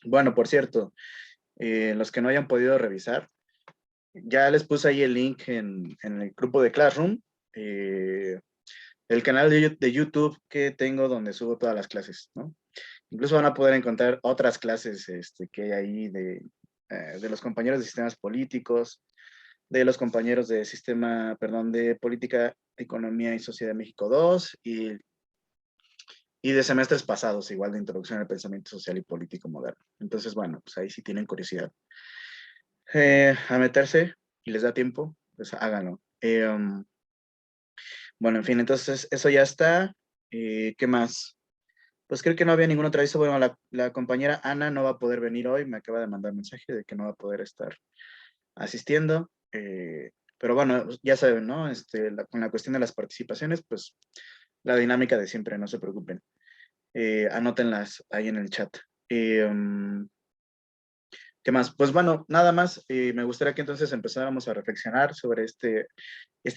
Bueno, por cierto, los que no hayan podido revisar, ya les puse ahí el link en el grupo de Classroom, el canal de YouTube que tengo donde subo todas las clases, ¿no? Incluso van a poder encontrar otras clases que hay ahí de los compañeros de sistemas políticos, de los compañeros de sistema, perdón, de política, economía y sociedad de México 2 y de semestres pasados, igual de introducción al pensamiento social y político moderno. Entonces, bueno, pues ahí si tienen curiosidad a meterse y les da tiempo, pues háganlo. Bueno, en fin, entonces eso ya está. ¿Qué más? Pues creo que no había ningún otro aviso. Bueno, la compañera Ana no va a poder venir hoy, me acaba de mandar mensaje de que no va a poder estar asistiendo. Pero bueno, ya saben, ¿no? Con la cuestión de las participaciones, pues la dinámica de siempre, no se preocupen. Anótenlas ahí en el chat. ¿Qué más? Pues bueno, nada más. Me gustaría que entonces empezáramos a reflexionar sobre este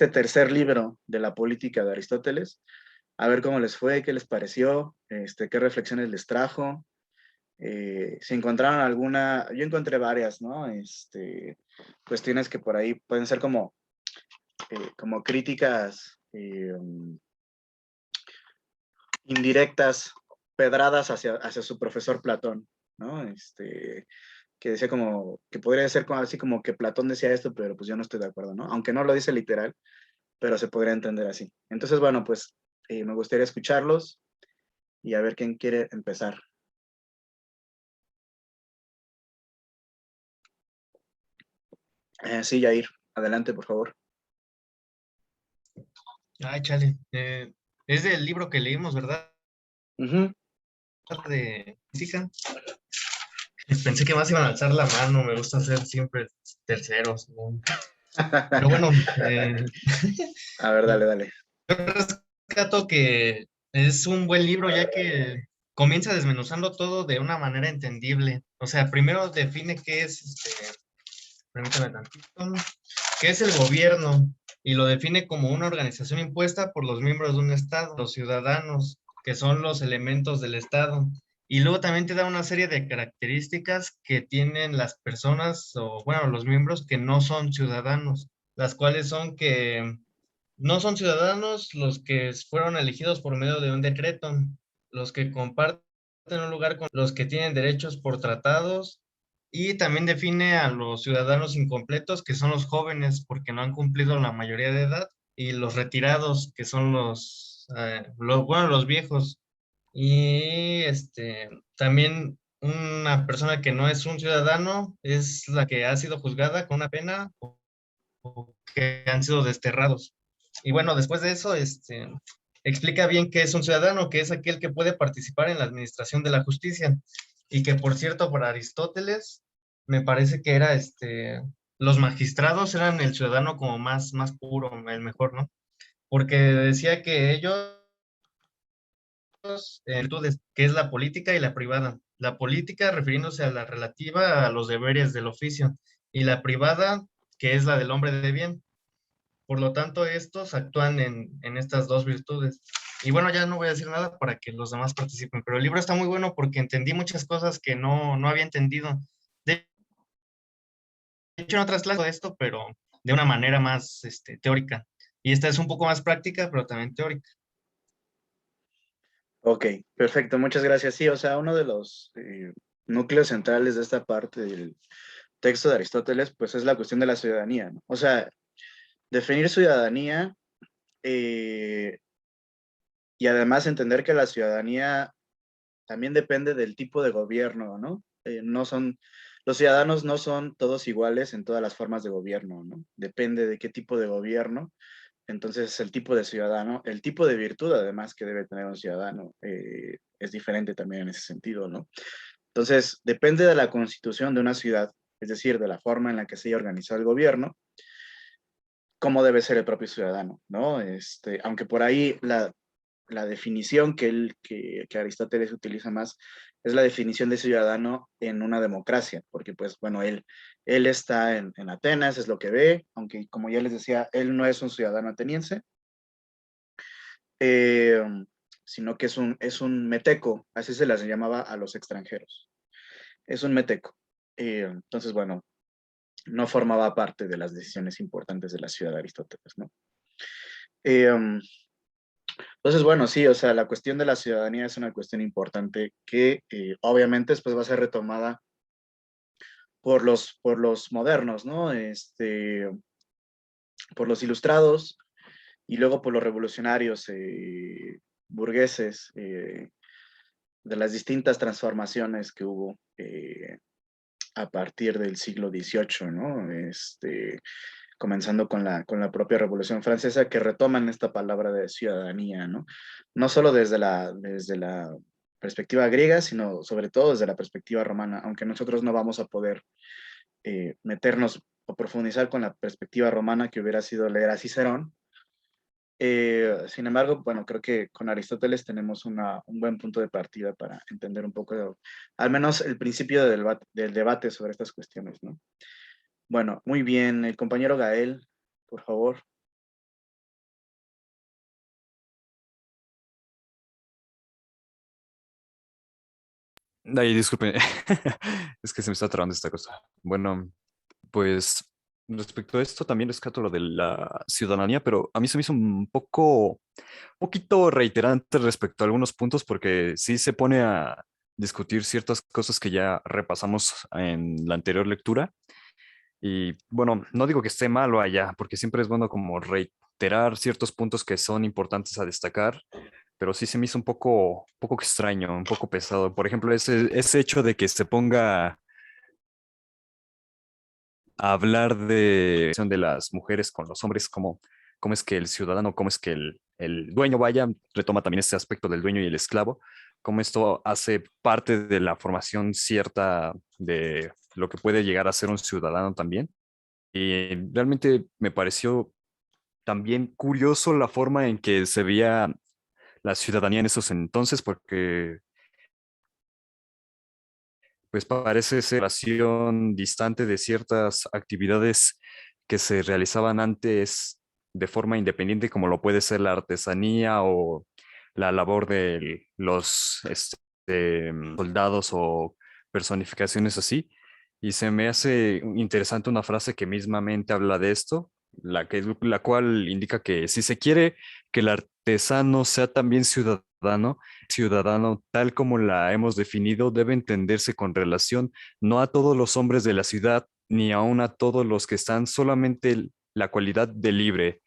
tercer libro de la política de Aristóteles. A ver cómo les fue, qué les pareció, qué reflexiones les trajo. Si encontraron alguna, yo encontré varias, ¿no? Cuestiones que por ahí pueden ser como críticas indirectas, pedradas hacia su profesor Platón, ¿no? Que decía como, que podría ser así como que Platón decía esto, pero pues yo no estoy de acuerdo, ¿no? Aunque no lo dice literal, pero se podría entender así. Entonces, bueno, pues me gustaría escucharlos y a ver quién quiere empezar. Sí, Yair, adelante, por favor. Ay, chale. Es del libro que leímos, ¿verdad? Ujú. De física. Pensé que más iban a alzar la mano. Me gusta ser siempre terceros, ¿no? Pero bueno, A ver, dale, dale. yo rescato que es un buen libro ya que comienza desmenuzando todo de una manera entendible. O sea, primero define qué es, permítame tantito, qué es el gobierno y lo define como una organización impuesta por los miembros de un Estado, los ciudadanos, que son los elementos del Estado. Y luego también te da una serie de características que tienen las personas o, bueno, los miembros que no son ciudadanos, las cuales son que no son ciudadanos los que fueron elegidos por medio de un decreto, los que comparten un lugar con los que tienen derechos por tratados y también define a los ciudadanos incompletos, que son los jóvenes porque no han cumplido la mayoría de edad, y los retirados, que son bueno, los viejos. Y también una persona que no es un ciudadano es la que ha sido juzgada con una pena o que han sido desterrados. Y bueno, después de eso, explica bien qué es un ciudadano, que es aquel que puede participar en la administración de la justicia. Y que, por cierto, para Aristóteles, me parece que era los magistrados eran el ciudadano como más puro, el mejor, ¿no? Porque decía que ellos, virtudes, que es la política y la privada. La política refiriéndose a la relativa a los deberes del oficio, y la privada, que es la del hombre de bien. Por lo tanto, estos actúan en estas dos virtudes. Y bueno, ya no voy a decir nada para que los demás participen, pero el libro está muy bueno porque entendí muchas cosas que no había entendido. De hecho, en otras clases de esto, pero de una manera más teórica. Y esta es un poco más práctica, pero también teórica. Ok, perfecto, muchas gracias. Sí, o sea, uno de los núcleos centrales de esta parte del texto de Aristóteles, pues es la cuestión de la ciudadanía, ¿no? O sea, definir ciudadanía eh, y además entender que la ciudadanía también depende del tipo de gobierno, ¿no? Los ciudadanos no son todos iguales en todas las formas de gobierno, ¿no? Depende de qué tipo de gobierno. Entonces, el tipo de ciudadano, el tipo de virtud además que debe tener un ciudadano es diferente también en ese sentido, ¿no? Entonces, depende de la constitución de una ciudad, es decir, de la forma en la que se haya organizado el gobierno, cómo debe ser el propio ciudadano, ¿no? Aunque por ahí la definición que Aristóteles utiliza más es la definición de ciudadano en una democracia, porque pues bueno, él está en Atenas, es lo que ve, aunque como ya les decía, él no es un ciudadano ateniense, eh, sino que es un meteco, así se las llamaba a los extranjeros. es un meteco. Entonces, bueno, no formaba parte de las decisiones importantes de la ciudad de Aristóteles, ¿no? Eh, entonces, bueno, sí, o sea, la cuestión de la ciudadanía es una cuestión importante que obviamente después va a ser retomada por los modernos, ¿no? Por los ilustrados y luego por los revolucionarios burgueses de las distintas transformaciones que hubo a partir del siglo XVIII, ¿no? Comenzando con la propia Revolución Francesa, que retoman esta palabra de ciudadanía, ¿no? No solo desde la perspectiva griega, sino sobre todo desde la perspectiva romana, aunque nosotros no vamos a poder meternos o profundizar con la perspectiva romana que hubiera sido leer a Cicerón. Sin embargo, bueno, creo que con Aristóteles tenemos un buen punto de partida para entender un poco, al menos el principio del debate sobre estas cuestiones, ¿no? Bueno, muy bien, el compañero Gael, por favor. Ay, disculpen, es que se me está trabando esta cosa. Bueno, pues respecto a esto también rescato lo de la ciudadanía, pero a mí se me hizo un poquito reiterante respecto a algunos puntos porque sí se pone a discutir ciertas cosas que ya repasamos en la anterior lectura. Y bueno, no digo que esté malo allá, porque siempre es bueno como reiterar ciertos puntos que son importantes a destacar, pero sí se me hizo poco extraño, un poco pesado. Por ejemplo, ese hecho de que se ponga a hablar de las mujeres con los hombres, cómo es que el ciudadano, cómo es que el dueño, vaya, retoma también este aspecto del dueño y el esclavo, cómo esto hace parte de la formación cierta de lo que puede llegar a ser un ciudadano también. Y realmente me pareció también curioso la forma en que se veía la ciudadanía en esos entonces, porque pues parece ser relación distante de ciertas actividades que se realizaban antes de forma independiente, como lo puede ser la artesanía o la labor de los soldados o personificaciones así. Y se me hace interesante una frase que mismamente habla de esto, la cual indica que si se quiere que el artesano sea también ciudadano tal como la hemos definido debe entenderse con relación no a todos los hombres de la ciudad, ni aun a todos los que están solamente la cualidad de libre,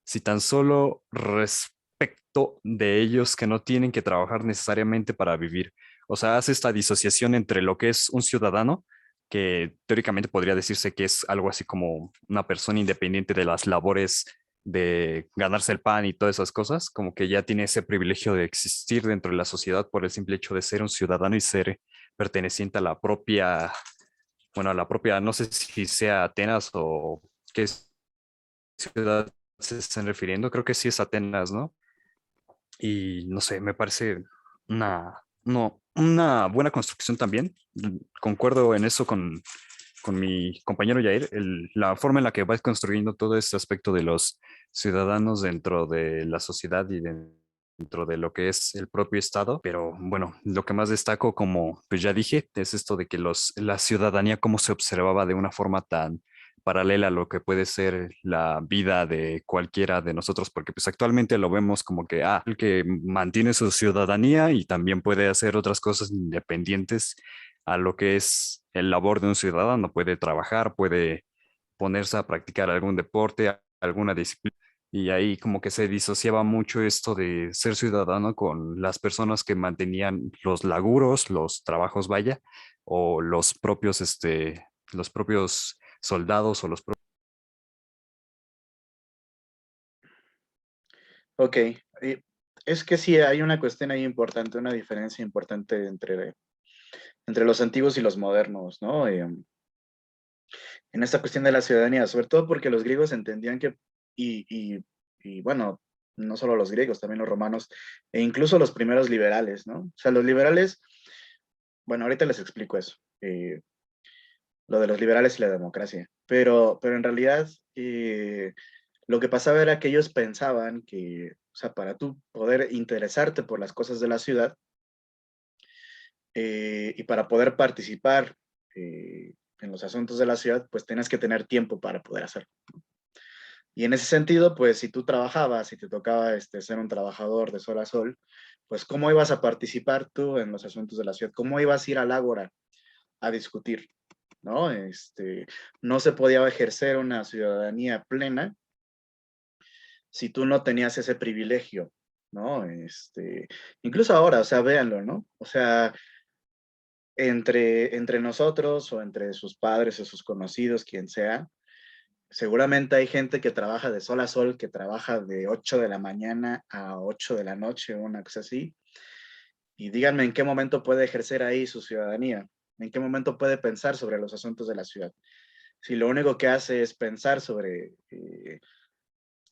si tan solo respecto de ellos que no tienen que trabajar necesariamente para vivir. O sea, hace esta disociación entre lo que es un ciudadano, que teóricamente podría decirse que es algo así como una persona independiente de las labores de ganarse el pan y todas esas cosas, como que ya tiene ese privilegio de existir dentro de la sociedad por el simple hecho de ser un ciudadano y ser perteneciente a la propia, bueno, a la propia, no sé si sea Atenas o qué ciudad se están refiriendo, creo que sí es Atenas, ¿no? Y no sé, me parece una buena construcción también. Concuerdo en eso con mi compañero Yair, la forma en la que va construyendo todo este aspecto de los ciudadanos dentro de la sociedad y dentro de lo que es el propio Estado. Pero bueno, lo que más destaco, como pues ya dije, es esto de que la ciudadanía, cómo se observaba de una forma tan paralela a lo que puede ser la vida de cualquiera de nosotros, porque pues actualmente lo vemos como que, el que mantiene su ciudadanía y también puede hacer otras cosas independientes a lo que es el labor de un ciudadano, puede trabajar, puede ponerse a practicar algún deporte, alguna disciplina. Y ahí como que se disociaba mucho esto de ser ciudadano con las personas que mantenían los laburos, los trabajos, vaya, o los propios soldados o los propios... Ok, es que sí, hay una cuestión ahí importante, una diferencia importante entre los antiguos y los modernos, ¿no? En esta cuestión de la ciudadanía, sobre todo porque los griegos entendían que, y, y, y bueno, no solo los griegos, también los romanos, e incluso los primeros liberales, ¿no? O sea, los liberales, bueno, ahorita les explico eso, lo de los liberales y la democracia, pero en realidad lo que pasaba era que ellos pensaban que, o sea, para tú poder interesarte por las cosas de la ciudad, y para poder participar en los asuntos de la ciudad, pues tenías que tener tiempo para poder hacerlo. Y en ese sentido, pues si tú trabajabas y te tocaba ser un trabajador de sol a sol, pues ¿cómo ibas a participar tú en los asuntos de la ciudad? ¿Cómo ibas a ir al ágora a discutir? ¿No? No se podía ejercer una ciudadanía plena si tú no tenías ese privilegio, ¿no? Incluso ahora, o sea, véanlo, ¿no? O sea, entre nosotros o entre sus padres o sus conocidos, quien sea, seguramente hay gente que trabaja de sol a sol, que trabaja de 8 de la mañana a 8 de la noche, una cosa así. Y díganme en qué momento puede ejercer ahí su ciudadanía, en qué momento puede pensar sobre los asuntos de la ciudad. Si lo único que hace es pensar sobre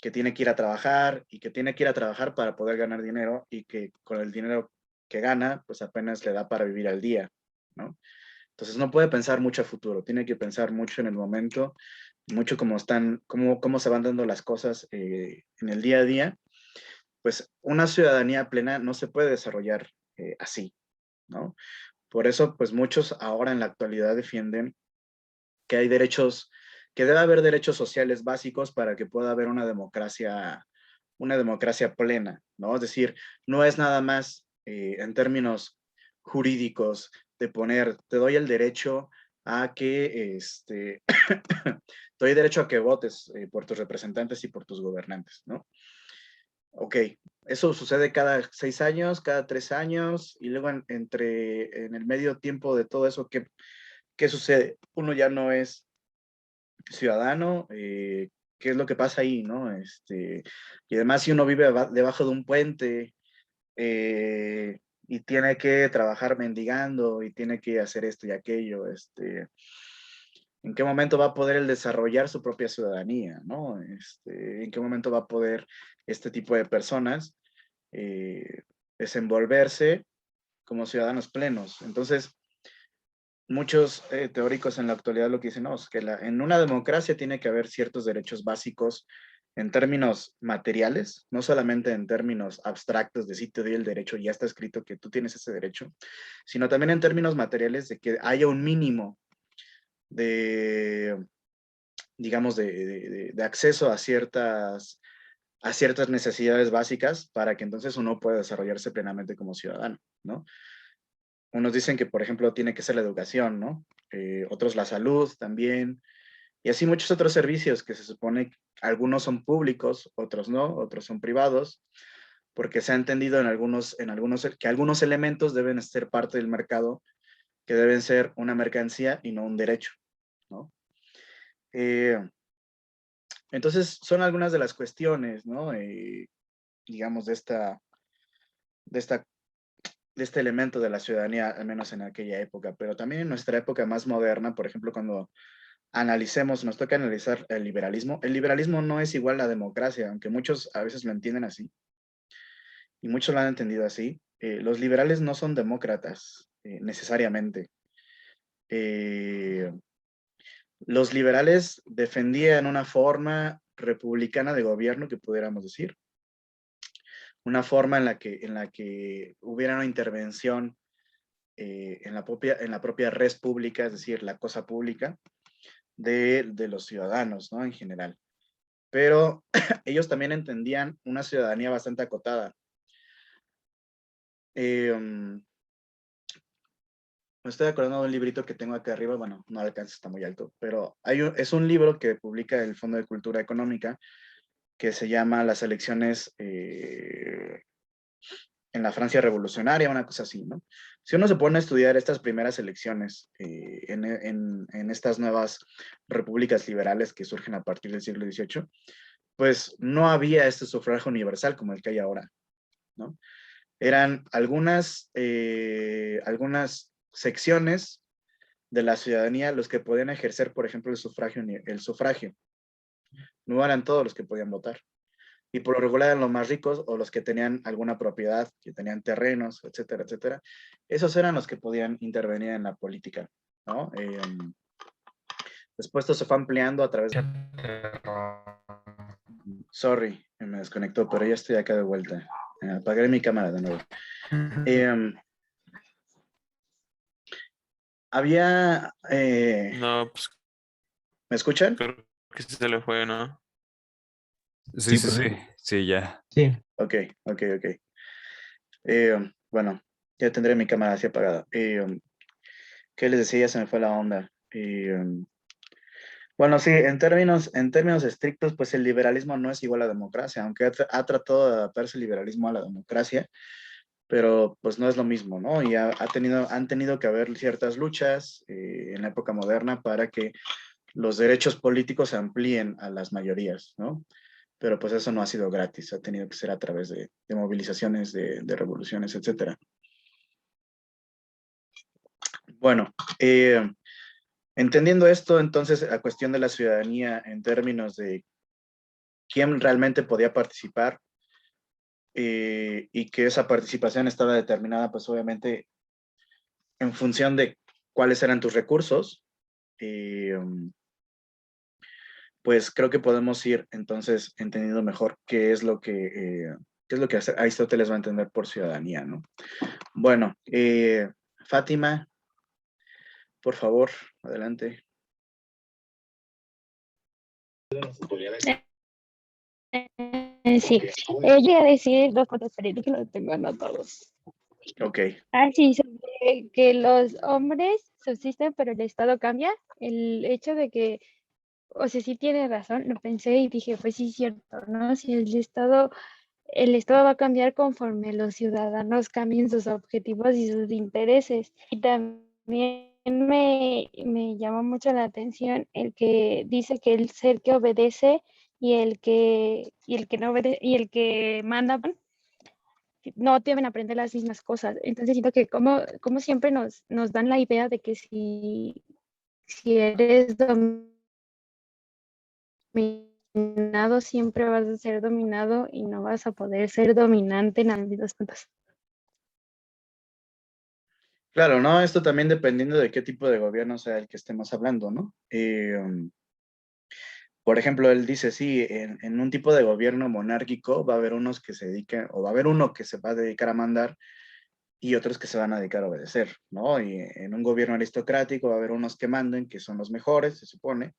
que tiene que ir a trabajar y que tiene que ir a trabajar para poder ganar dinero y que con el dinero que gana, pues apenas le da para vivir al día, ¿no? Entonces no puede pensar mucho a futuro, tiene que pensar mucho en el momento, mucho cómo se van dando las cosas en el día a día. Pues una ciudadanía plena no se puede desarrollar así, ¿no? Por eso, pues muchos ahora en la actualidad defienden que hay derechos, que debe haber derechos sociales básicos para que pueda haber una democracia plena, ¿no? Es decir, no es nada más en términos jurídicos de poner, te doy el derecho a que, te doy derecho a que votes por tus representantes y por tus gobernantes, ¿no? Ok, eso sucede cada 6 años, cada 3 años, y luego en el medio tiempo de todo eso, ¿qué sucede? Uno ya no es ciudadano, ¿qué es lo que pasa ahí, no? Y además si uno vive debajo de un puente y tiene que trabajar mendigando y tiene que hacer esto y aquello, ¿en qué momento va a poder él desarrollar su propia ciudadanía, no? ¿En qué momento va a poder este tipo de personas desenvolverse como ciudadanos plenos? Entonces, muchos teóricos en la actualidad lo que dicen, no, es que en una democracia tiene que haber ciertos derechos básicos en términos materiales, no solamente en términos abstractos de si te doy el derecho, ya está escrito que tú tienes ese derecho, sino también en términos materiales de que haya un mínimo de, digamos, de acceso a ciertas necesidades básicas para que entonces uno pueda desarrollarse plenamente como ciudadano, ¿no? Unos dicen que, por ejemplo, tiene que ser la educación, ¿no? Otros la salud también, y así muchos otros servicios que se supone que algunos son públicos, otros no, otros son privados, porque se ha entendido que algunos elementos deben ser parte del mercado, que deben ser una mercancía y no un derecho, ¿no? Eh, entonces, son algunas de las cuestiones, ¿no? Digamos, de esta de este elemento de la ciudadanía, al menos en aquella época, pero también en nuestra época más moderna, por ejemplo, cuando nos toca analizar el liberalismo no es igual a la democracia, aunque muchos a veces lo entienden así, y muchos lo han entendido así. Los liberales no son demócratas, necesariamente. Eh, los liberales defendían una forma republicana de gobierno, que pudiéramos decir, una forma en la que hubiera una intervención en la propia res pública, es decir, la cosa pública de los ciudadanos, ¿no? En general. Pero ellos también entendían una ciudadanía bastante acotada. Me estoy acordando de un librito que tengo acá arriba, bueno, no alcanza, está muy alto, pero es un libro que publica el Fondo de Cultura Económica que se llama Las elecciones en la Francia revolucionaria, una cosa así, ¿no? Si uno se pone a estudiar estas primeras elecciones en estas nuevas repúblicas liberales que surgen a partir del siglo XVIII, pues no había este sufragio universal como el que hay ahora, ¿no? Eran algunas secciones de la ciudadanía los que podían ejercer, por ejemplo, el sufragio. No eran todos los que podían votar. Y por lo regular eran los más ricos o los que tenían alguna propiedad, que tenían terrenos, etcétera, etcétera. Esos eran los que podían intervenir en la política, ¿no? Después esto se fue ampliando a través de... Sorry, me desconectó, pero ya estoy acá de vuelta. Apagaré mi cámara de nuevo. había, No, pues ¿me escuchan? creo que se le fue, ¿no? Sí, Sí, sí, sí, perdón. sí, ya. Sí. Ok, ok, ok. Bueno, ya tendré mi cámara así apagada. ¿Qué les decía? Ya se me fue la onda. Bueno, sí, en términos estrictos, pues el liberalismo no es igual a democracia, aunque ha tratado de adaptarse el liberalismo a la democracia, pero pues no es lo mismo, ¿no? Y han tenido que haber ciertas luchas en la época moderna para que los derechos políticos se amplíen a las mayorías, ¿no? Pero pues eso no ha sido gratis, ha tenido que ser a través de movilizaciones, de revoluciones, etcétera. Bueno, entendiendo esto, entonces la cuestión de la ciudadanía en términos de quién realmente podía participar y que esa participación estaba determinada, pues obviamente en función de cuáles eran tus recursos, pues creo que podemos ir entonces entendiendo mejor qué es lo que Aristóteles va a entender por ciudadanía, ¿no? Bueno, Fátima, por favor, adelante. Sí, yo iba a decir dos cosas, pero que los tengo anotados. Ok, Sí, sobre que los hombres subsisten, pero el Estado cambia. El hecho de que, o sea, sí tiene razón, lo pensé y dije, pues sí, es cierto, ¿no? Si el Estado va a cambiar conforme los ciudadanos cambien sus objetivos y sus intereses. Y también me llamó mucho la atención el que dice que el ser que obedece y el que no obedece y el que manda no deben aprender las mismas cosas. Entonces siento que como siempre nos dan la idea de que si eres dominado, siempre vas a ser dominado y no vas a poder ser dominante en las vidas cuentas. claro, ¿no? Esto también dependiendo de qué tipo de gobierno sea el que estemos hablando, ¿no? Por ejemplo, él dice, sí, en un tipo de gobierno monárquico va a haber unos que se dediquen, o va a haber uno que se va a dedicar a mandar y otros que se van a dedicar a obedecer, ¿no? Y en un gobierno aristocrático va a haber unos que manden, que son los mejores, se supone,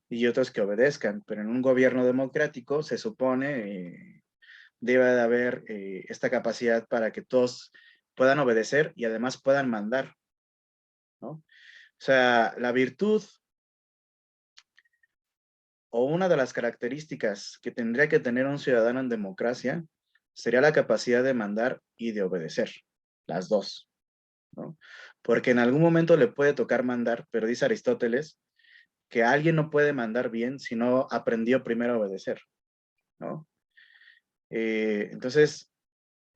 y otros que obedezcan, pero en un gobierno democrático se supone debe de haber esta capacidad para que todos puedan obedecer y además puedan mandar, ¿no? O sea, la virtud o una de las características que tendría que tener un ciudadano en democracia sería la capacidad de mandar y de obedecer, las dos, ¿no? Porque en algún momento le puede tocar mandar, pero dice Aristóteles que alguien no puede mandar bien si no aprendió primero a obedecer, ¿no? Entonces,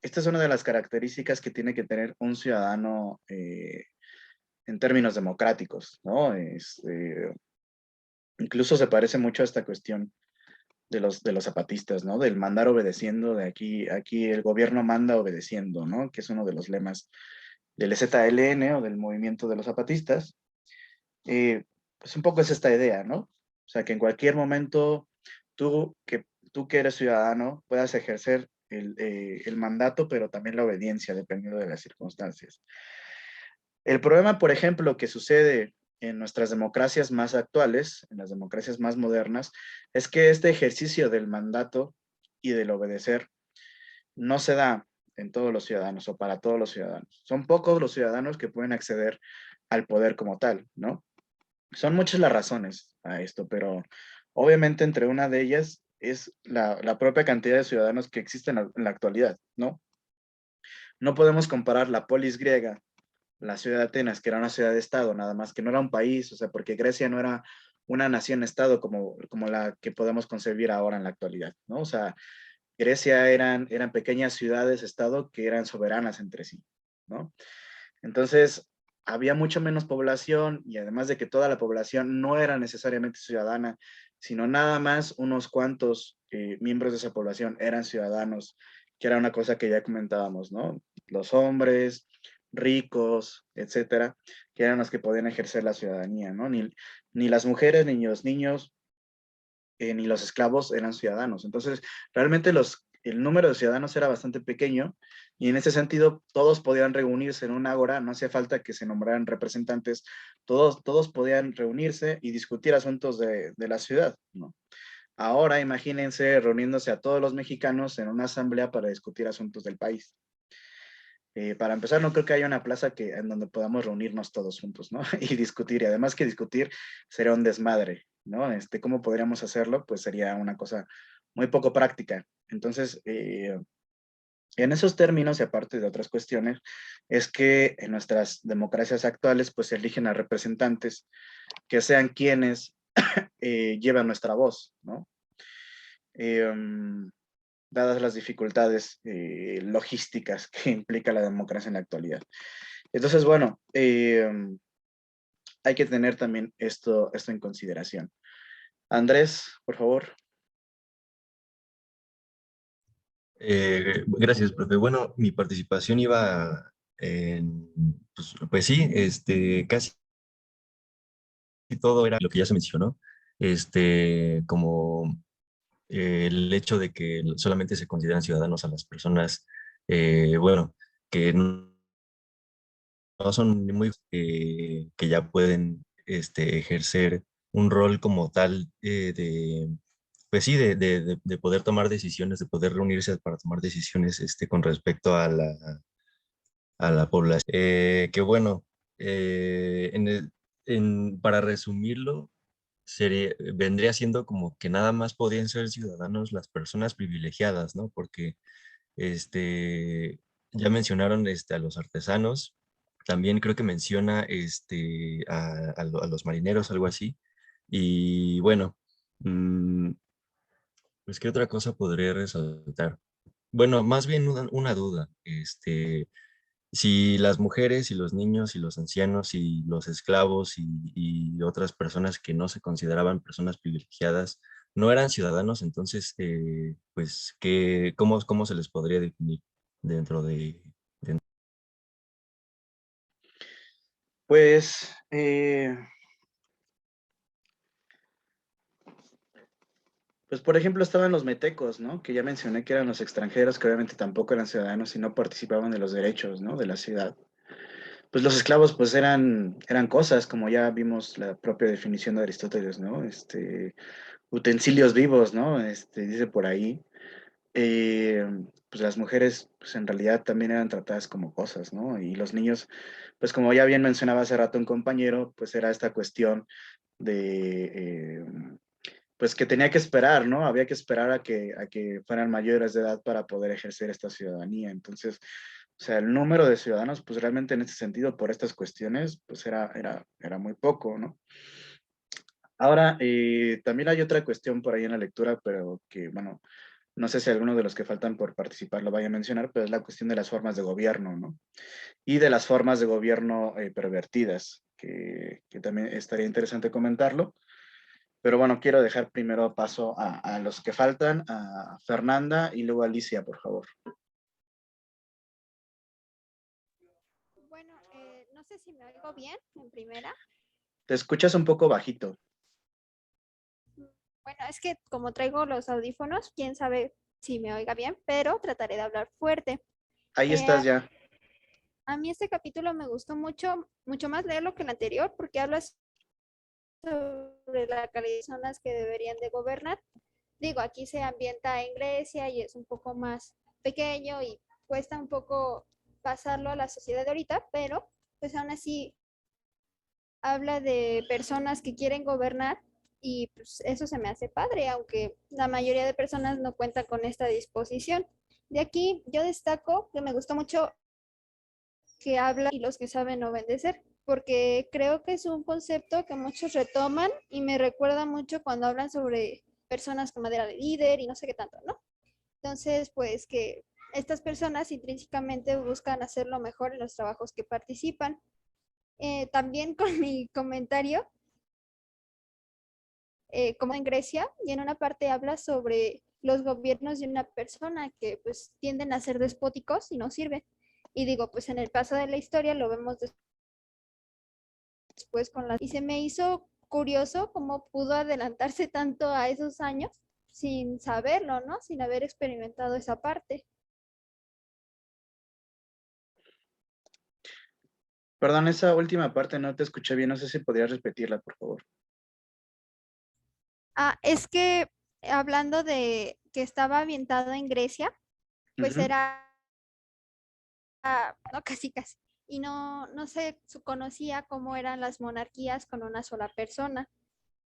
esta es una de las características que tiene que tener un ciudadano en términos democráticos, ¿no? Incluso se parece mucho a esta cuestión de los zapatistas, ¿no? Del mandar obedeciendo, de aquí el gobierno manda obedeciendo, ¿no? Que es uno de los lemas del EZLN o del movimiento de los zapatistas. Pues un poco es esta idea, ¿no? O sea, que en cualquier momento tú que eres ciudadano puedas ejercer el mandato, pero también la obediencia, dependiendo de las circunstancias. El problema, por ejemplo, que sucede en nuestras democracias más actuales, en las democracias más modernas, es que este ejercicio del mandato y del obedecer no se da en todos los ciudadanos o para todos los ciudadanos. Son pocos los ciudadanos que pueden acceder al poder como tal, ¿no? Son muchas las razones a esto, pero obviamente entre una de ellas es la propia cantidad de ciudadanos que existen en la actualidad, ¿no? No podemos comparar la polis griega, la ciudad de Atenas, que era una ciudad de Estado, nada más que no era un país, o sea, porque Grecia no era una nación-estado como la que podemos concebir ahora en la actualidad, ¿no? O sea, Grecia eran pequeñas ciudades-estado que eran soberanas entre sí, ¿no? Entonces, había mucho menos población y además de que toda la población no era necesariamente ciudadana, sino nada más unos cuantos miembros de esa población eran ciudadanos, que era una cosa que ya comentábamos, ¿no? Los hombres, ricos, etcétera, que eran los que podían ejercer la ciudadanía, ¿no? Ni las mujeres, ni los niños, ni los esclavos eran ciudadanos. Entonces, realmente el número de ciudadanos era bastante pequeño Y en ese sentido, todos podían reunirse en un ágora, no hacía falta que se nombraran representantes, todos podían reunirse y discutir asuntos de la ciudad, ¿no? Ahora imagínense reuniéndose a todos los mexicanos en una asamblea para discutir asuntos del país. Para empezar, no creo que haya una plaza en donde podamos reunirnos todos juntos, ¿no? Y discutir. Y además que discutir sería un desmadre, ¿no? ¿Cómo podríamos hacerlo? Pues sería una cosa muy poco práctica. Entonces, en esos términos, y aparte de otras cuestiones, es que en nuestras democracias actuales, pues se eligen a representantes que sean quienes llevan nuestra voz, ¿no? Dadas las dificultades logísticas que implica la democracia en la actualidad. Entonces, bueno, hay que tener también esto en consideración. Andrés, por favor. Gracias, profe. Bueno, mi participación iba pues sí, casi todo era lo que ya se mencionó, como el hecho de que solamente se consideran ciudadanos a las personas, bueno, que no son muy, que ya pueden ejercer un rol como tal pues sí, de poder tomar decisiones, de poder reunirse para tomar decisiones con respecto a la población. Que bueno, para resumirlo, vendría siendo como que nada más podían ser ciudadanos las personas privilegiadas, ¿no? Porque ya mencionaron a los artesanos, también creo que menciona a los marineros, algo así. Y bueno, pues ¿qué otra cosa podría resaltar? Bueno, más bien una duda. Si las mujeres y los niños y los ancianos y los esclavos y otras personas que no se consideraban personas privilegiadas no eran ciudadanos, entonces, pues, ¿cómo se les podría definir dentro de... Pues, pues, por ejemplo, estaban los metecos, ¿no? Que ya mencioné que eran los extranjeros, que obviamente tampoco eran ciudadanos y no participaban de los derechos, ¿no? De la ciudad. Pues los esclavos, pues eran cosas, como ya vimos la propia definición de Aristóteles, ¿no? Utensilios vivos, ¿no? Dice por ahí. Eh, pues las mujeres, pues en realidad también eran tratadas como cosas, ¿no? Y los niños, pues como ya bien mencionaba hace rato un compañero, pues era esta cuestión de, pues que tenía que esperar, ¿no? Había que esperar a que fueran mayores de edad para poder ejercer esta ciudadanía. Entonces, o sea, el número de ciudadanos, pues realmente en este sentido, por estas cuestiones, pues era muy poco, ¿no? Ahora, también hay otra cuestión por ahí en la lectura, pero que, bueno, no sé si alguno de los que faltan por participar lo vaya a mencionar, pero es la cuestión de las formas de gobierno, ¿no? Y de las formas de gobierno pervertidas, que también estaría interesante comentarlo. Pero bueno, quiero dejar primero paso a los que faltan, a Fernanda y luego a Alicia, por favor. Bueno, no sé si me oigo bien en primera. Te escuchas un poco bajito. Bueno, es que como traigo los audífonos, quién sabe si me oiga bien, pero trataré de hablar fuerte. Ahí estás ya. A mí este capítulo me gustó mucho, mucho más leerlo que el anterior, porque habla sobre la calidad de personas que deberían de gobernar. Digo, aquí se ambienta en Grecia y es un poco más pequeño y cuesta un poco pasarlo a la sociedad de ahorita, pero pues aún así habla de personas que quieren gobernar y pues eso se me hace padre, aunque la mayoría de personas no cuentan con esta disposición. De aquí yo destaco que me gustó mucho que habla y los que saben obedecer, porque creo que es un concepto que muchos retoman y me recuerda mucho cuando hablan sobre personas con madera de líder y no sé qué tanto, ¿no? Entonces, pues que estas personas intrínsecamente buscan hacer lo mejor en los trabajos que participan. También con mi comentario, como en Grecia, y en una parte habla sobre los gobiernos de una persona que pues tienden a ser despóticos y no sirven. Y digo, pues en el paso de la historia lo vemos después con la... Y se me hizo curioso cómo pudo adelantarse tanto a esos años sin saberlo, ¿no? Sin haber experimentado esa parte. Perdón, esa última parte no te escuché bien, no sé si podrías repetirla, por favor. Es que hablando de que estaba ambientado en Grecia, pues Ujú. era, no, casi casi, y no se conocía cómo eran las monarquías con una sola persona.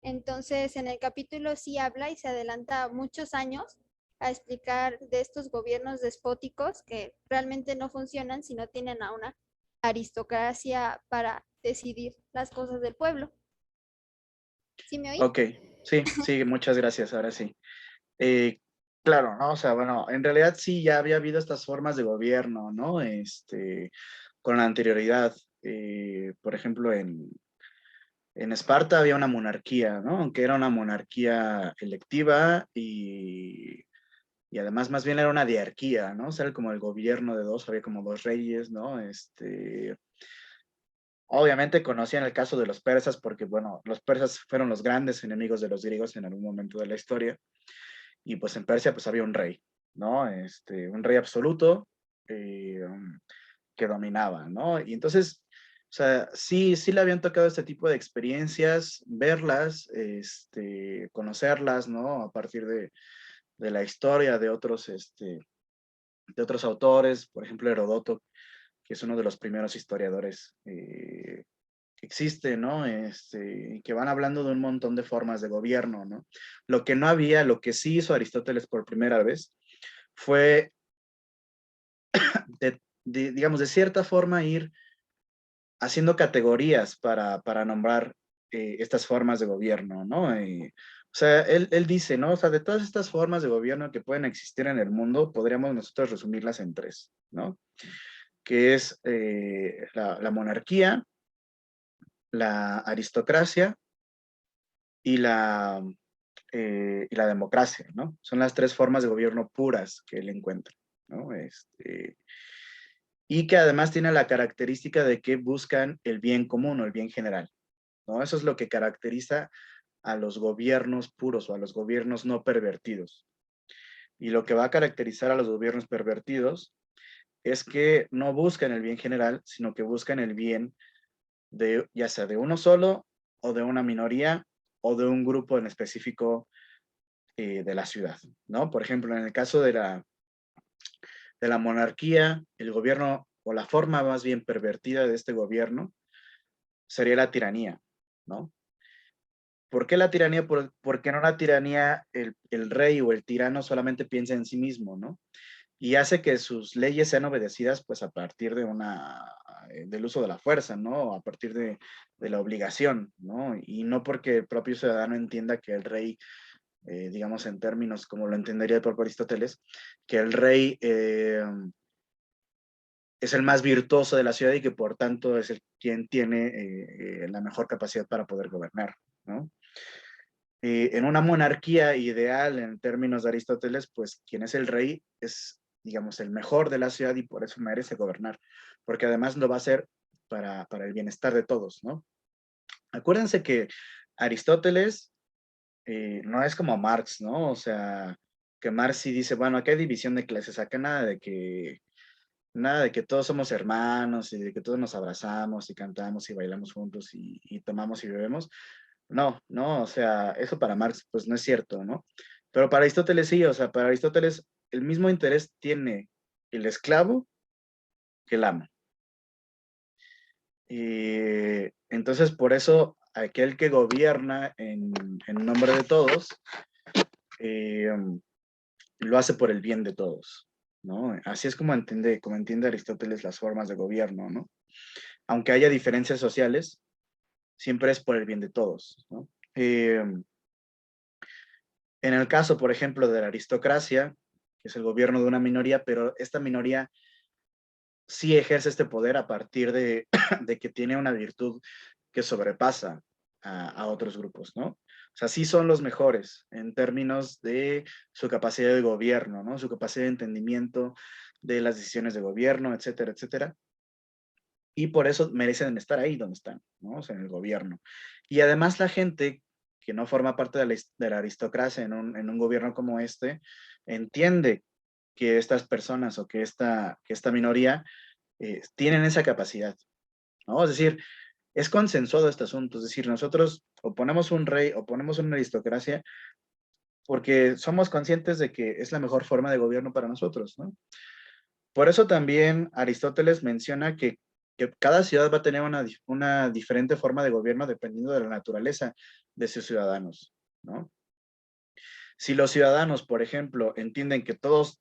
Entonces, en el capítulo sí habla y se adelanta muchos años a explicar de estos gobiernos despóticos que realmente no funcionan si no tienen a una aristocracia para decidir las cosas del pueblo. ¿Sí me oí? Ok, sí, sí, muchas gracias, ahora sí. Eh, claro, ¿no? O sea, bueno, en realidad sí ya había habido estas formas de gobierno, ¿no? Con la anterioridad. Por ejemplo, en Esparta había una monarquía, ¿no? Aunque era una monarquía electiva y además más bien era una diarquía, ¿no? O sea, era como el gobierno de dos, había como dos reyes, ¿no? Obviamente conocían el caso de los persas porque, bueno, los persas fueron los grandes enemigos de los griegos en algún momento de la historia. Y pues en Persia pues había un rey, ¿no? Un rey absoluto que dominaba, ¿no? Y entonces, o sea, sí, sí le habían tocado este tipo de experiencias, verlas, conocerlas, ¿no? A partir de la historia de otros autores, por ejemplo, Herodoto, que es uno de los primeros historiadores que existe, ¿no? Que van hablando de un montón de formas de gobierno, ¿no? Lo que no había, lo que sí hizo Aristóteles por primera vez, fue, digamos, de cierta forma ir haciendo categorías para nombrar estas formas de gobierno, ¿no? O sea, él dice, ¿no? O sea, de todas estas formas de gobierno que pueden existir en el mundo, podríamos nosotros resumirlas en tres, ¿no? Que es la monarquía, la aristocracia y y la democracia, ¿no? Son las tres formas de gobierno puras que él encuentra, ¿no? Y que además tiene la característica de que buscan el bien común o el bien general, ¿no? Eso es lo que caracteriza a los gobiernos puros o a los gobiernos no pervertidos. Y lo que va a caracterizar a los gobiernos pervertidos es que no buscan el bien general, sino que buscan el bien de ya sea de uno solo o de una minoría o de un grupo en específico de la ciudad, ¿no? Por ejemplo, en el caso de la monarquía, el gobierno o la forma más bien pervertida de este gobierno sería la tiranía, ¿no? ¿Por qué la tiranía? Porque no la tiranía el rey o el tirano solamente piensa en sí mismo, ¿no? Y hace que sus leyes sean obedecidas pues a partir del uso de la fuerza, ¿no? A partir de la obligación, ¿no? Y no porque el propio ciudadano entienda que el rey digamos en términos como lo entendería el propio Aristóteles, que el rey es el más virtuoso de la ciudad y que por tanto es el quien tiene la mejor capacidad para poder gobernar, ¿no? En una monarquía ideal en términos de Aristóteles, pues quien es el rey es, digamos, el mejor de la ciudad y por eso merece gobernar, porque además lo va a hacer para el bienestar de todos, ¿no? Acuérdense que Aristóteles no es como Marx, ¿no? O sea, que Marx sí dice, bueno, aquí hay división de clases, acá nada de que todos somos hermanos y de que todos nos abrazamos y cantamos y bailamos juntos y tomamos y bebemos. No, no, o sea, eso para Marx pues no es cierto, ¿no? Pero para Aristóteles sí, o sea, para Aristóteles el mismo interés tiene el esclavo que el amo. Y entonces por eso aquel que gobierna en nombre de todos, eh, lo hace por el bien de todos, ¿no? Así es como entiende Aristóteles las formas de gobierno, ¿no? Aunque haya diferencias sociales, siempre es por el bien de todos, ¿no? En el caso, por ejemplo, de la aristocracia, que es el gobierno de una minoría, pero esta minoría sí ejerce este poder a partir de, de que tiene una virtud que sobrepasa a otros grupos, ¿no? O sea, sí son los mejores en términos de su capacidad de gobierno, ¿no? Su capacidad de entendimiento de las decisiones de gobierno, etcétera, etcétera. Y por eso merecen estar ahí donde están, ¿no? O sea, en el gobierno. Y además la gente que no forma parte de la aristocracia en un gobierno como este, entiende que estas personas o que esta minoría tienen esa capacidad, ¿no? Es decir, es consensuado este asunto, es decir, nosotros o ponemos un rey o ponemos una aristocracia porque somos conscientes de que es la mejor forma de gobierno para nosotros, ¿no? Por eso también Aristóteles menciona que cada ciudad va a tener una diferente forma de gobierno dependiendo de la naturaleza de sus ciudadanos, ¿no? Si los ciudadanos, por ejemplo, entienden que todos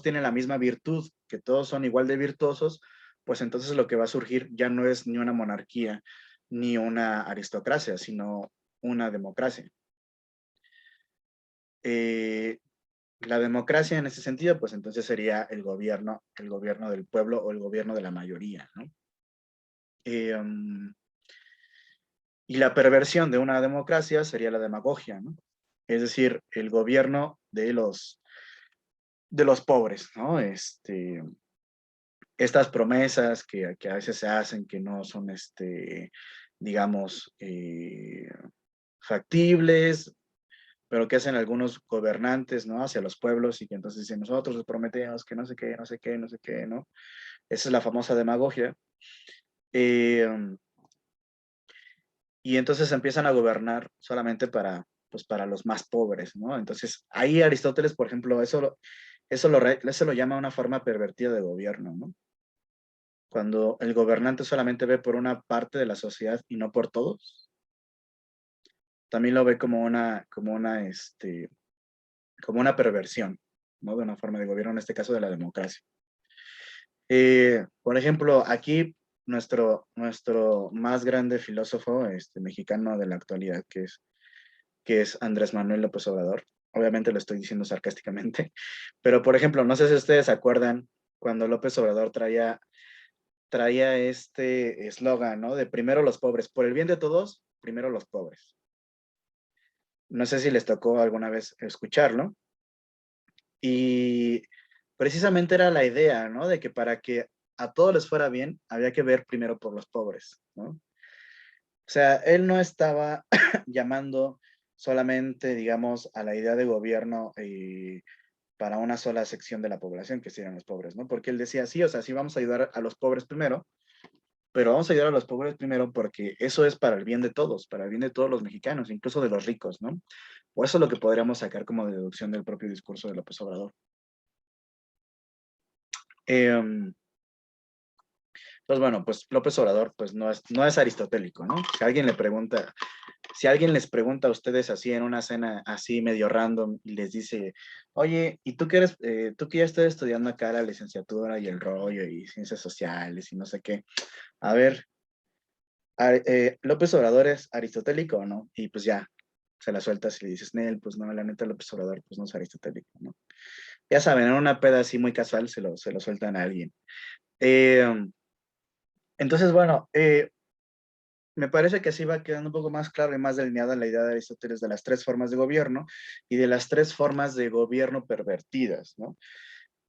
tienen la misma virtud, que todos son igual de virtuosos, pues entonces lo que va a surgir ya no es ni una monarquía ni una aristocracia, sino una democracia. La democracia en ese sentido, pues entonces sería el gobierno del pueblo o el gobierno de la mayoría, ¿no? Y la perversión de una democracia sería la demagogia, ¿no? Es decir, el gobierno de los pobres, ¿no? Estas promesas que a veces se hacen que no son, digamos, factibles, pero que hacen algunos gobernantes, ¿no? Hacia los pueblos y que entonces dicen, nosotros les prometemos que no sé qué, no sé qué, no sé qué, ¿no? Esa es la famosa demagogia. Eh, y entonces empiezan a gobernar solamente pues, para los más pobres, ¿no? Entonces, ahí Aristóteles, por ejemplo, eso lo llama una forma pervertida de gobierno, ¿no? Cuando el gobernante solamente ve por una parte de la sociedad y no por todos, también lo ve como una perversión, ¿no? De una forma de gobierno, en este caso de la democracia. Por ejemplo, aquí nuestro más grande filósofo mexicano de la actualidad, que es Andrés Manuel López Obrador. Obviamente lo estoy diciendo sarcásticamente, pero por ejemplo, no sé si ustedes se acuerdan cuando López Obrador traía este eslogan, ¿no? De primero los pobres, por el bien de todos, primero los pobres. No sé si les tocó alguna vez escucharlo. Y precisamente era la idea, ¿no? De que para que a todos les fuera bien, había que ver primero por los pobres, ¿no? O sea, él no estaba llamando solamente, digamos, a la idea de gobierno para una sola sección de la población, que serían los pobres, ¿no? Porque él decía, sí, o sea, sí vamos a ayudar a los pobres primero, pero vamos a ayudar a los pobres primero porque eso es para el bien de todos, para el bien de todos los mexicanos, incluso de los ricos, ¿no? O eso es lo que podríamos sacar como deducción del propio discurso de López Obrador. Pues bueno, pues López Obrador pues no es aristotélico, ¿no? Si alguien les pregunta a ustedes así en una cena así medio random y les dice, oye, ¿y tú que ya estás estudiando acá la licenciatura y el rollo y ciencias sociales y no sé qué? A ver, ¿López Obrador es aristotélico o no? Y pues ya, se la sueltas y le dices, Nel, pues no, la neta López Obrador pues no es aristotélico, ¿no? Ya saben, en una peda así muy casual se lo sueltan a alguien. Entonces, bueno, me parece que así va quedando un poco más claro y más delineada la idea de Aristóteles de las tres formas de gobierno y de las tres formas de gobierno pervertidas, ¿no?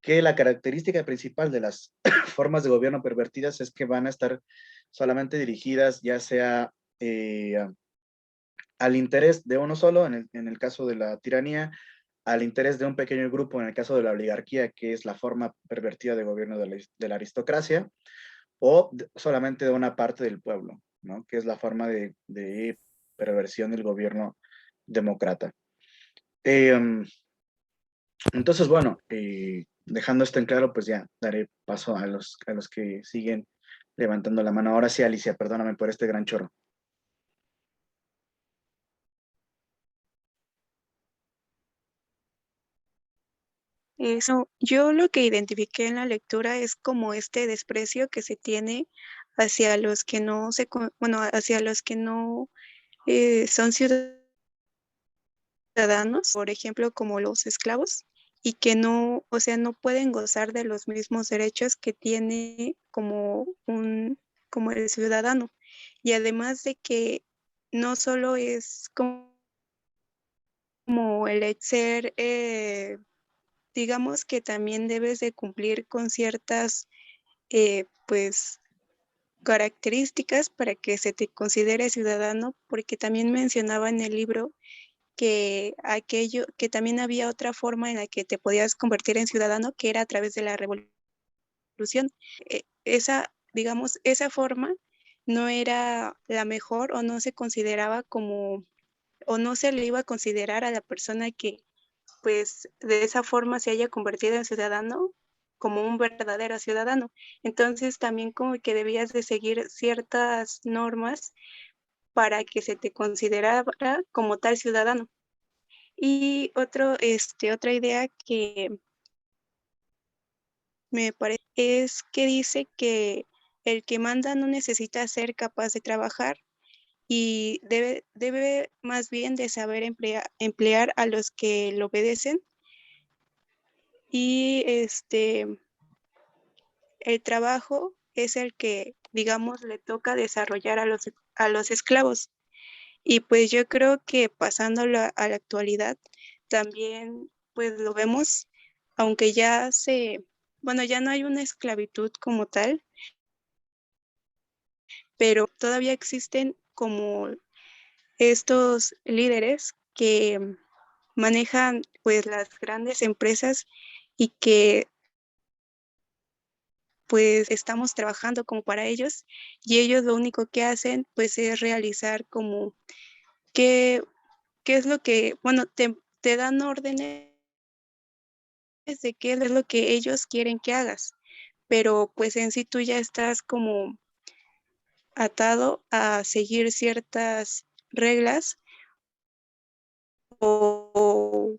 Que la característica principal de las formas de gobierno pervertidas es que van a estar solamente dirigidas ya sea al interés de uno solo, en el caso de la tiranía, al interés de un pequeño grupo, en el caso de la oligarquía, que es la forma pervertida de gobierno de la aristocracia, o solamente de una parte del pueblo, ¿no? Que es la forma de perversión del gobierno demócrata. Entonces, bueno, dejando esto en claro, pues ya daré paso a los que siguen levantando la mano. Ahora sí, Alicia, perdóname por este gran choro. Eso, yo lo que identifiqué en la lectura es como este desprecio que se tiene hacia los que no bueno, hacia los que no son ciudadanos, por ejemplo, como los esclavos, y que no, o sea, no pueden gozar de los mismos derechos que tiene como el ciudadano. Y además de que no solo es como el ser, digamos que también debes de cumplir con ciertas, pues, características para que se te considere ciudadano, porque también mencionaba en el libro que también había otra forma en la que te podías convertir en ciudadano, que era a través de la revolución. Digamos, esa forma no era la mejor o no se consideraba como, o no se le iba a considerar a la persona que pues de esa forma se haya convertido en ciudadano como un verdadero ciudadano. Entonces también como que debías de seguir ciertas normas para que se te considerara como tal ciudadano. Y otra idea que me parece es que dice que el que manda no necesita ser capaz de trabajar y debe más bien de saber emplear a los que lo obedecen y el trabajo es el que, digamos, le toca desarrollar a los esclavos. Y pues yo creo que pasándolo a la actualidad, también pues lo vemos, aunque bueno, ya no hay una esclavitud como tal, pero todavía existen como estos líderes que manejan pues las grandes empresas y que pues estamos trabajando como para ellos y ellos lo único que hacen pues es realizar como qué, qué es lo que, bueno, te dan órdenes de qué es lo que ellos quieren que hagas, pero pues en sí tú ya estás como atado a seguir ciertas reglas o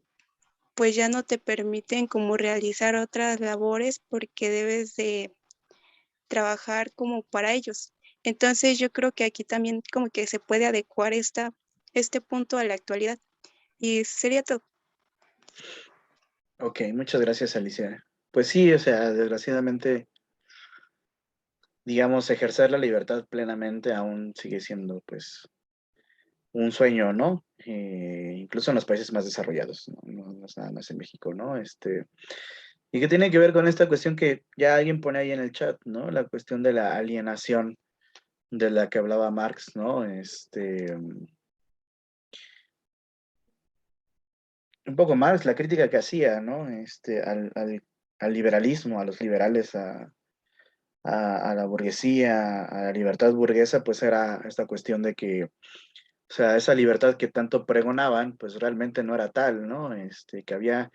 pues ya no te permiten como realizar otras labores porque debes de trabajar como para ellos. Entonces yo creo que aquí también como que se puede adecuar este punto a la actualidad. Y sería todo. Ok, muchas gracias, Alicia. Pues sí, o sea, desgraciadamente, digamos, ejercer la libertad plenamente aún sigue siendo, pues, un sueño, ¿no? Incluso en los países más desarrollados, no es nada más en México, ¿no? Y que tiene que ver con esta cuestión que ya alguien pone ahí en el chat, ¿no? La cuestión de la alienación de la que hablaba Marx, ¿no? Un poco más la crítica que hacía, ¿no? Al liberalismo, a los liberales, a la burguesía, a la libertad burguesa, pues era esta cuestión de que, o sea, esa libertad que tanto pregonaban, pues realmente no era tal, ¿no? Que había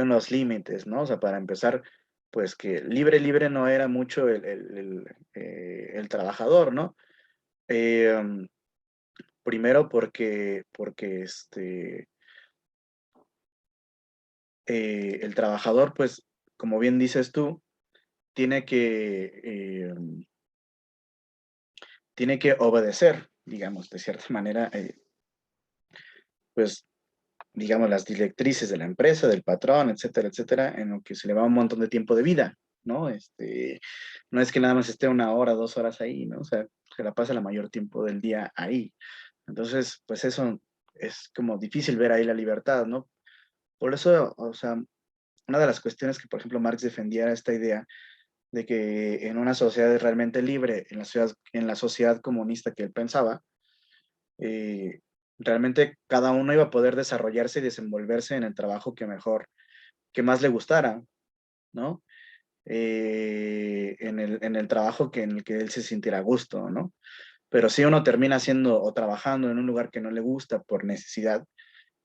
unos límites, ¿no? O sea, para empezar, pues que libre no era mucho el trabajador, ¿no? Eh, Primero porque el trabajador, pues, como bien dices tú, tiene tiene que obedecer, digamos, de cierta manera, pues, digamos, las directrices de la empresa, del patrón, etcétera, etcétera, en lo que se le va un montón de tiempo de vida, ¿no? No es que nada más esté 1 hora, 2 horas ahí, ¿no? O sea, se la pasa la mayor tiempo del día ahí. Entonces, pues eso es como difícil ver ahí la libertad, ¿no? Por eso, o sea, una de las cuestiones que, por ejemplo, Marx defendía era esta idea de que en una sociedad realmente libre, en la sociedad comunista que él pensaba, eh, realmente cada uno iba a poder desarrollarse y desenvolverse en el trabajo que más le gustara, ¿no? En el trabajo en el que él se sintiera a gusto, ¿no? Pero si uno termina haciendo o trabajando en un lugar que no le gusta por necesidad,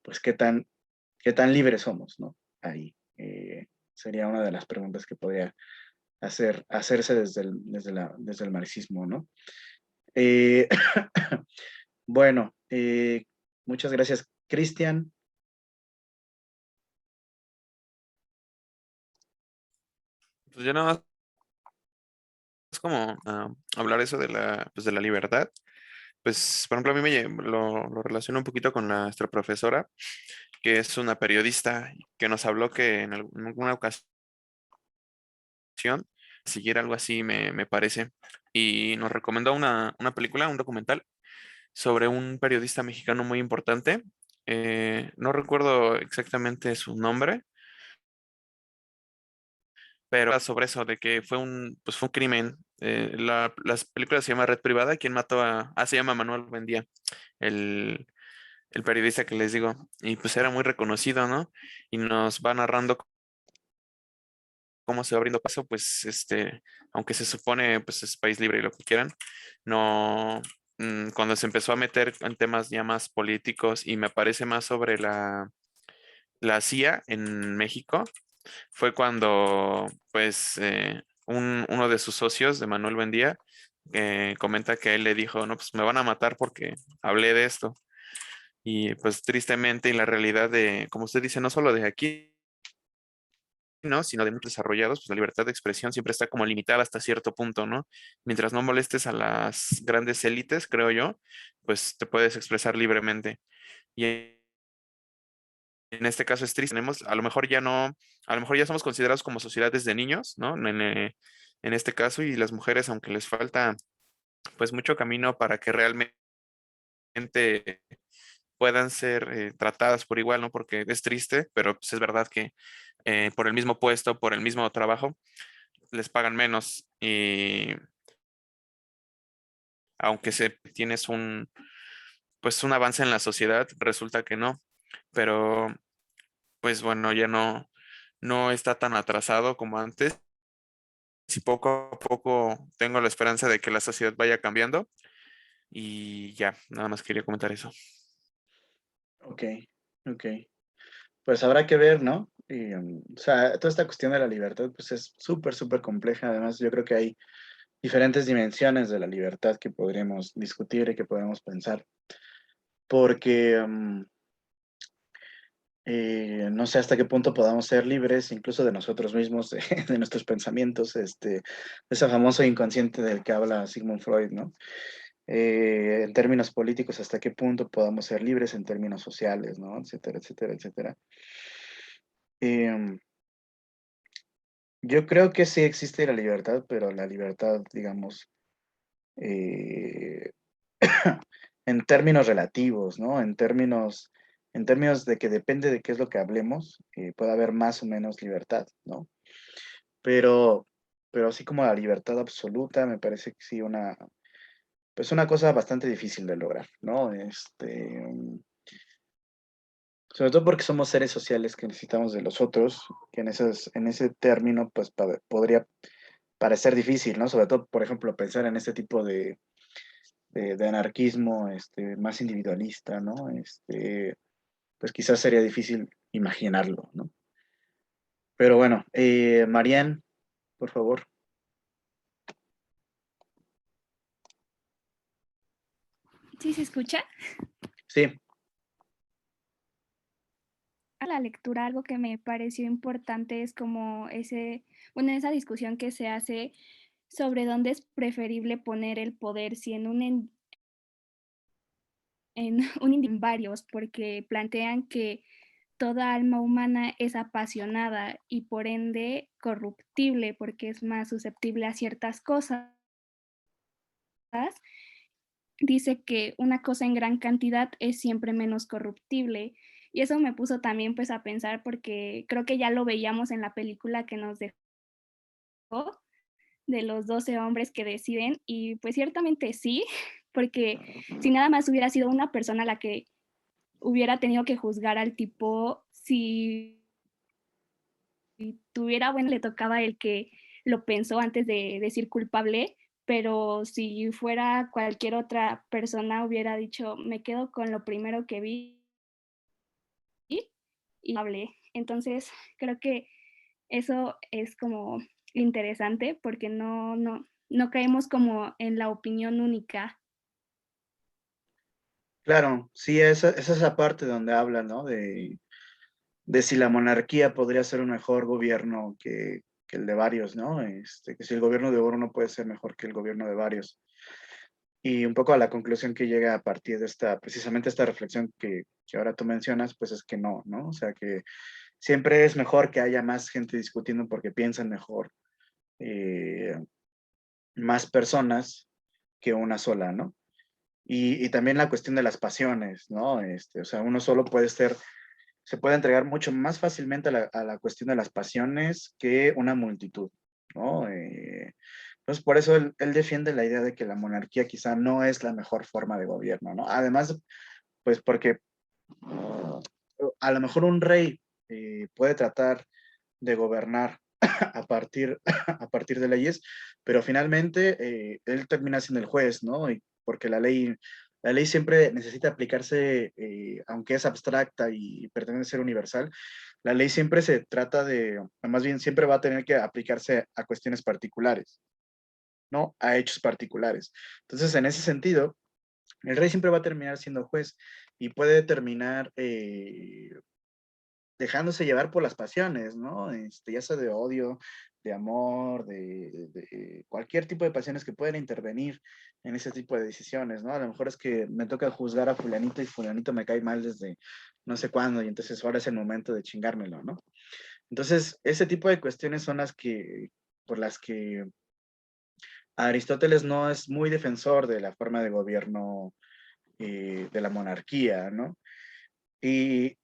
pues qué tan libres somos, ¿no? Ahí sería una de las preguntas que podría hacerse desde el marxismo, ¿no? Eh, bueno, muchas gracias, Cristian. Pues ya nada más es como hablar eso de pues de la libertad. Pues, por ejemplo, a mí lo relaciono un poquito con nuestra profesora, que es una periodista que nos habló que en alguna ocasión siguiera algo así, me parece, y nos recomendó una película, un documental sobre un periodista mexicano muy importante. No recuerdo exactamente su nombre, pero era sobre eso, de que pues fue un crimen. Las películas se llama Red Privada, ¿quién mató se llama Manuel Buendía, el, el periodista que les digo, y pues era muy reconocido, ¿no? Y nos va narrando cómo se va abriendo paso, pues aunque se supone pues es país libre y lo que quieran, no, cuando se empezó a meter en temas ya más políticos y me parece más sobre la CIA en México, fue cuando pues uno de sus socios, de Manuel Buendía, comenta que él le dijo, no, pues me van a matar porque hablé de esto. Y pues tristemente, y la realidad de, como usted dice, no solo de aquí, ¿no? Sino de muchos desarrollados, pues la libertad de expresión siempre está como limitada hasta cierto punto, ¿no? Mientras no molestes a las grandes élites, creo yo, pues te puedes expresar libremente. Y en este caso es triste, tenemos, a lo mejor ya no, a lo mejor ya somos considerados como sociedad desde niños, ¿no? En este caso, y las mujeres, aunque les falta pues mucho camino para que realmente puedan ser tratadas por igual, ¿no? Porque es triste, pero pues, es verdad que por el mismo puesto, por el mismo trabajo, les pagan menos y aunque tienes pues un avance en la sociedad, resulta que no, pero pues bueno, ya no está tan atrasado como antes y poco a poco tengo la esperanza de que la sociedad vaya cambiando y ya, nada más quería comentar eso. Ok, ok. Pues habrá que ver, ¿no? Y, o sea, toda esta cuestión de la libertad, pues es súper, súper compleja. Además, yo creo que hay diferentes dimensiones de la libertad que podríamos discutir y que podríamos pensar. Porque no sé hasta qué punto podamos ser libres, incluso de nosotros mismos, de nuestros pensamientos, ese famoso inconsciente del que habla Sigmund Freud, ¿no? En términos políticos, hasta qué punto podamos ser libres en términos sociales, ¿no? Etcétera, etcétera, etcétera. Em, yo creo que sí existe la libertad, pero la libertad, digamos, eh, en términos relativos, ¿no? En términos de que depende de qué es lo que hablemos, puede haber más o menos libertad, ¿no? Pero, pero así como la libertad absoluta, me parece que sí pues una cosa bastante difícil de lograr, ¿no? Sobre todo porque somos seres sociales que necesitamos de los otros, que en ese término, pues podría parecer difícil, ¿no? Sobre todo, por ejemplo, pensar en este tipo de anarquismo más individualista, ¿no? Pues quizás sería difícil imaginarlo, ¿no? Pero bueno, Marianne, por favor. ¿Sí se escucha? Sí, A la lectura algo que me pareció importante es como esa discusión que se hace sobre dónde es preferible poner el poder, si en en varios, porque plantean que toda alma humana es apasionada y por ende corruptible, porque es más susceptible a ciertas cosas. Dice que una cosa en gran cantidad es siempre menos corruptible. Y eso me puso también pues a pensar porque creo que ya lo veíamos en la película que nos dejó de los 12 hombres que deciden y pues ciertamente sí, porque si nada más hubiera sido una persona la que hubiera tenido que juzgar al tipo, si tuviera, bueno, le tocaba el que lo pensó antes de decir culpable, pero si fuera cualquier otra persona hubiera dicho, me quedo con lo primero que vi y hablé. Entonces, creo que eso es como interesante porque no caemos como en la opinión única. claro, sí, esa es la parte donde habla, ¿no? De si la monarquía podría ser un mejor gobierno que el de varios, ¿no? Que si el gobierno de uno no puede ser mejor que el gobierno de varios. Y un poco a la conclusión que llega a partir de precisamente esta reflexión que ahora tú mencionas, pues es que no, ¿no? O sea, que siempre es mejor que haya más gente discutiendo porque piensan mejor, eh, más personas que una sola, ¿no? Y también la cuestión de las pasiones, ¿no? O sea, uno solo se puede entregar mucho más fácilmente a la cuestión de las pasiones que una multitud, ¿no? Entonces, por eso él defiende la idea de que la monarquía quizá no es la mejor forma de gobierno, ¿no? Además, pues porque a lo mejor un rey puede tratar de gobernar a partir de leyes, pero finalmente él termina siendo el juez, ¿no? Porque la ley siempre necesita aplicarse, aunque es abstracta y pretende ser universal, la ley siempre se trata de, más bien siempre va a tener que aplicarse a cuestiones particulares, ¿no? A hechos particulares. Entonces, en ese sentido, el rey siempre va a terminar siendo juez y puede terminar dejándose llevar por las pasiones, ¿no? Ya sea de odio, de amor, de cualquier tipo de pasiones que pueden intervenir en ese tipo de decisiones, ¿no? A lo mejor es que me toca juzgar a fulanito y fulanito me cae mal desde no sé cuándo y entonces ahora es el momento de chingármelo, ¿no? Entonces, ese tipo de cuestiones son por las que Aristóteles no es muy defensor de la forma de gobierno de la monarquía, ¿no? Y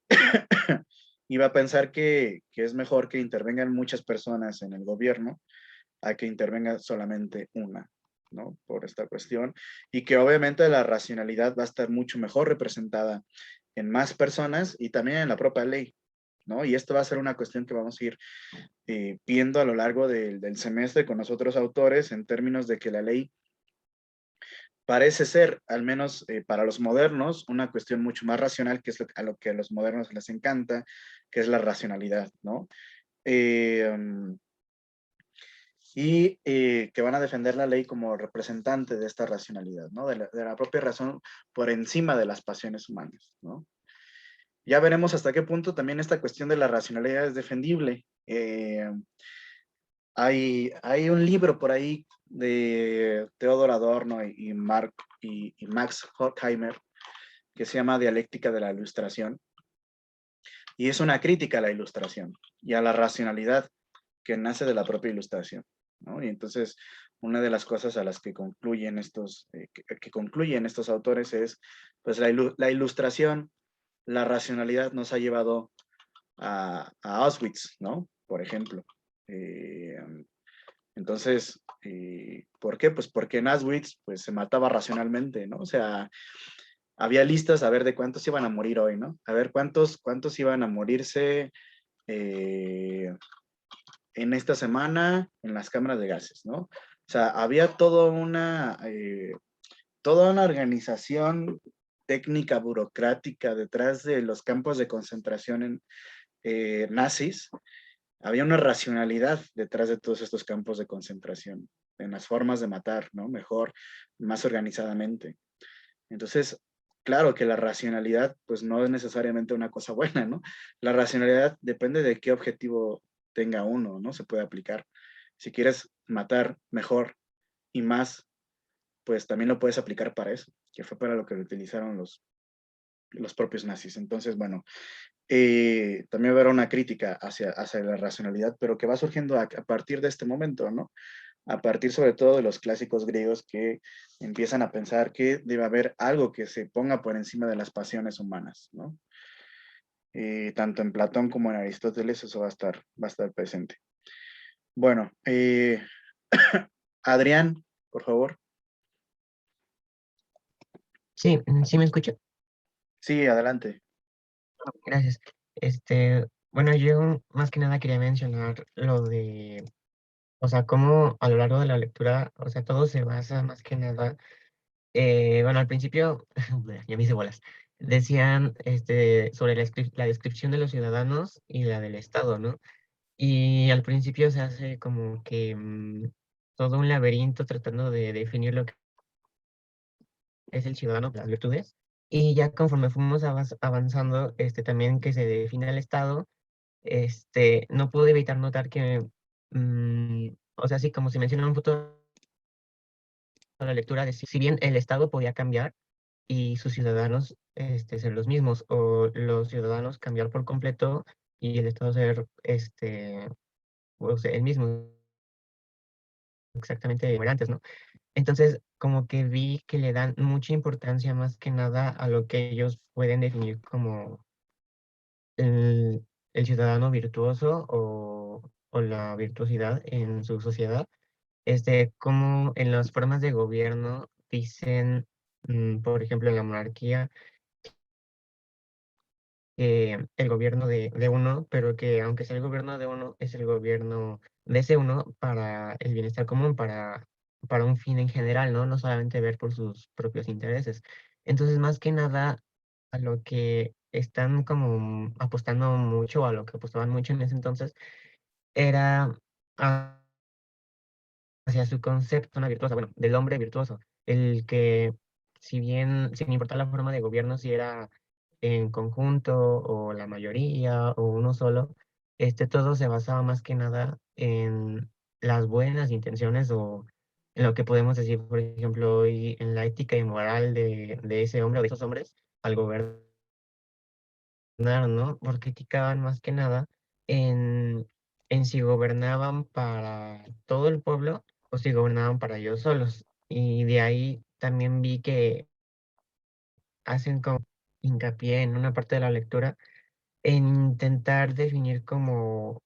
iba a pensar que es mejor que intervengan muchas personas en el gobierno a que intervenga solamente una, ¿no? Por esta cuestión. Y que obviamente la racionalidad va a estar mucho mejor representada en más personas y también en la propia ley, ¿no? Y esto va a ser una cuestión que vamos a ir viendo a lo largo del semestre con los otros autores en términos de que la ley parece ser, al menos para los modernos, una cuestión mucho más racional, que es a lo que a los modernos les encanta, que es la racionalidad, ¿no? Que van a defender la ley como representante de esta racionalidad, ¿no? De la propia razón por encima de las pasiones humanas, ¿no? Ya veremos hasta qué punto también esta cuestión de la racionalidad es defendible. Hay un libro por ahí de Theodor Adorno y Max Horkheimer que se llama Dialéctica de la Ilustración. Y es una crítica a la ilustración y a la racionalidad que nace de la propia ilustración, ¿no? Y entonces, una de las cosas a las que concluyen estos autores es, pues la ilustración, la racionalidad nos ha llevado a Auschwitz, ¿no? Por ejemplo. Entonces, ¿por qué? Pues porque en Auschwitz pues, se mataba racionalmente, ¿no? O sea, había listas a ver de cuántos iban a morir hoy, ¿no? A ver cuántos iban a morirse en esta semana en las cámaras de gases, ¿no? O sea, había toda una organización técnica burocrática detrás de los campos de concentración nazis. Había una racionalidad detrás de todos estos campos de concentración, en las formas de matar, ¿no? Mejor, más organizadamente. Entonces, claro que la racionalidad, pues no es necesariamente una cosa buena, ¿no? La racionalidad depende de qué objetivo tenga uno, ¿no? Se puede aplicar. Si quieres matar mejor y más, pues también lo puedes aplicar para eso, que fue para lo que lo utilizaron los propios nazis. Entonces, bueno, también habrá una crítica hacia la racionalidad, pero que va surgiendo a partir de este momento, ¿no? A partir sobre todo de los clásicos griegos que empiezan a pensar que debe haber algo que se ponga por encima de las pasiones humanas, ¿no? Tanto en Platón como en Aristóteles eso va a estar presente. Bueno, Adrián, por favor. Sí, ¿sí me escucho? Sí, adelante. Gracias. Bueno, yo más que nada quería mencionar lo de, o sea, cómo a lo largo de la lectura, o sea, todo se basa más que nada, bueno, al principio, ya me hice bolas, decían, sobre la descripción de los ciudadanos y la del Estado, ¿no? Y al principio se hace como que todo un laberinto tratando de definir lo que es el ciudadano, las virtudes. Y ya conforme fuimos avanzando, también que se define el Estado, no pude evitar notar que, o sea, sí, como se menciona en un futuro de la lectura, de si bien el Estado podía cambiar y sus ciudadanos ser los mismos, o los ciudadanos cambiar por completo y el Estado ser pues, el mismo, exactamente como era antes, ¿no? Entonces, como que vi que le dan mucha importancia más que nada a lo que ellos pueden definir como el ciudadano virtuoso o la virtuosidad en su sociedad, como en las formas de gobierno dicen, por ejemplo, en la monarquía, el gobierno de uno, pero que aunque sea el gobierno de uno, es el gobierno de ese uno para el bienestar común, para un fin en general, ¿no? No solamente ver por sus propios intereses. Entonces, más que nada, a lo que están como apostando mucho, a lo que apostaban mucho en ese entonces, era hacia su concepto, una virtuosa, bueno, del hombre virtuoso, el que, si bien, sin importar la forma de gobierno, si era en conjunto o la mayoría o uno solo, todo se basaba más que nada en las buenas intenciones o en lo que podemos decir, por ejemplo, hoy en la ética y moral de ese hombre o de esos hombres al gobernar, ¿no? Porque criticaban más que nada en, en si gobernaban para todo el pueblo o si gobernaban para ellos solos. Y de ahí también vi que hacen como hincapié en una parte de la lectura en intentar definir como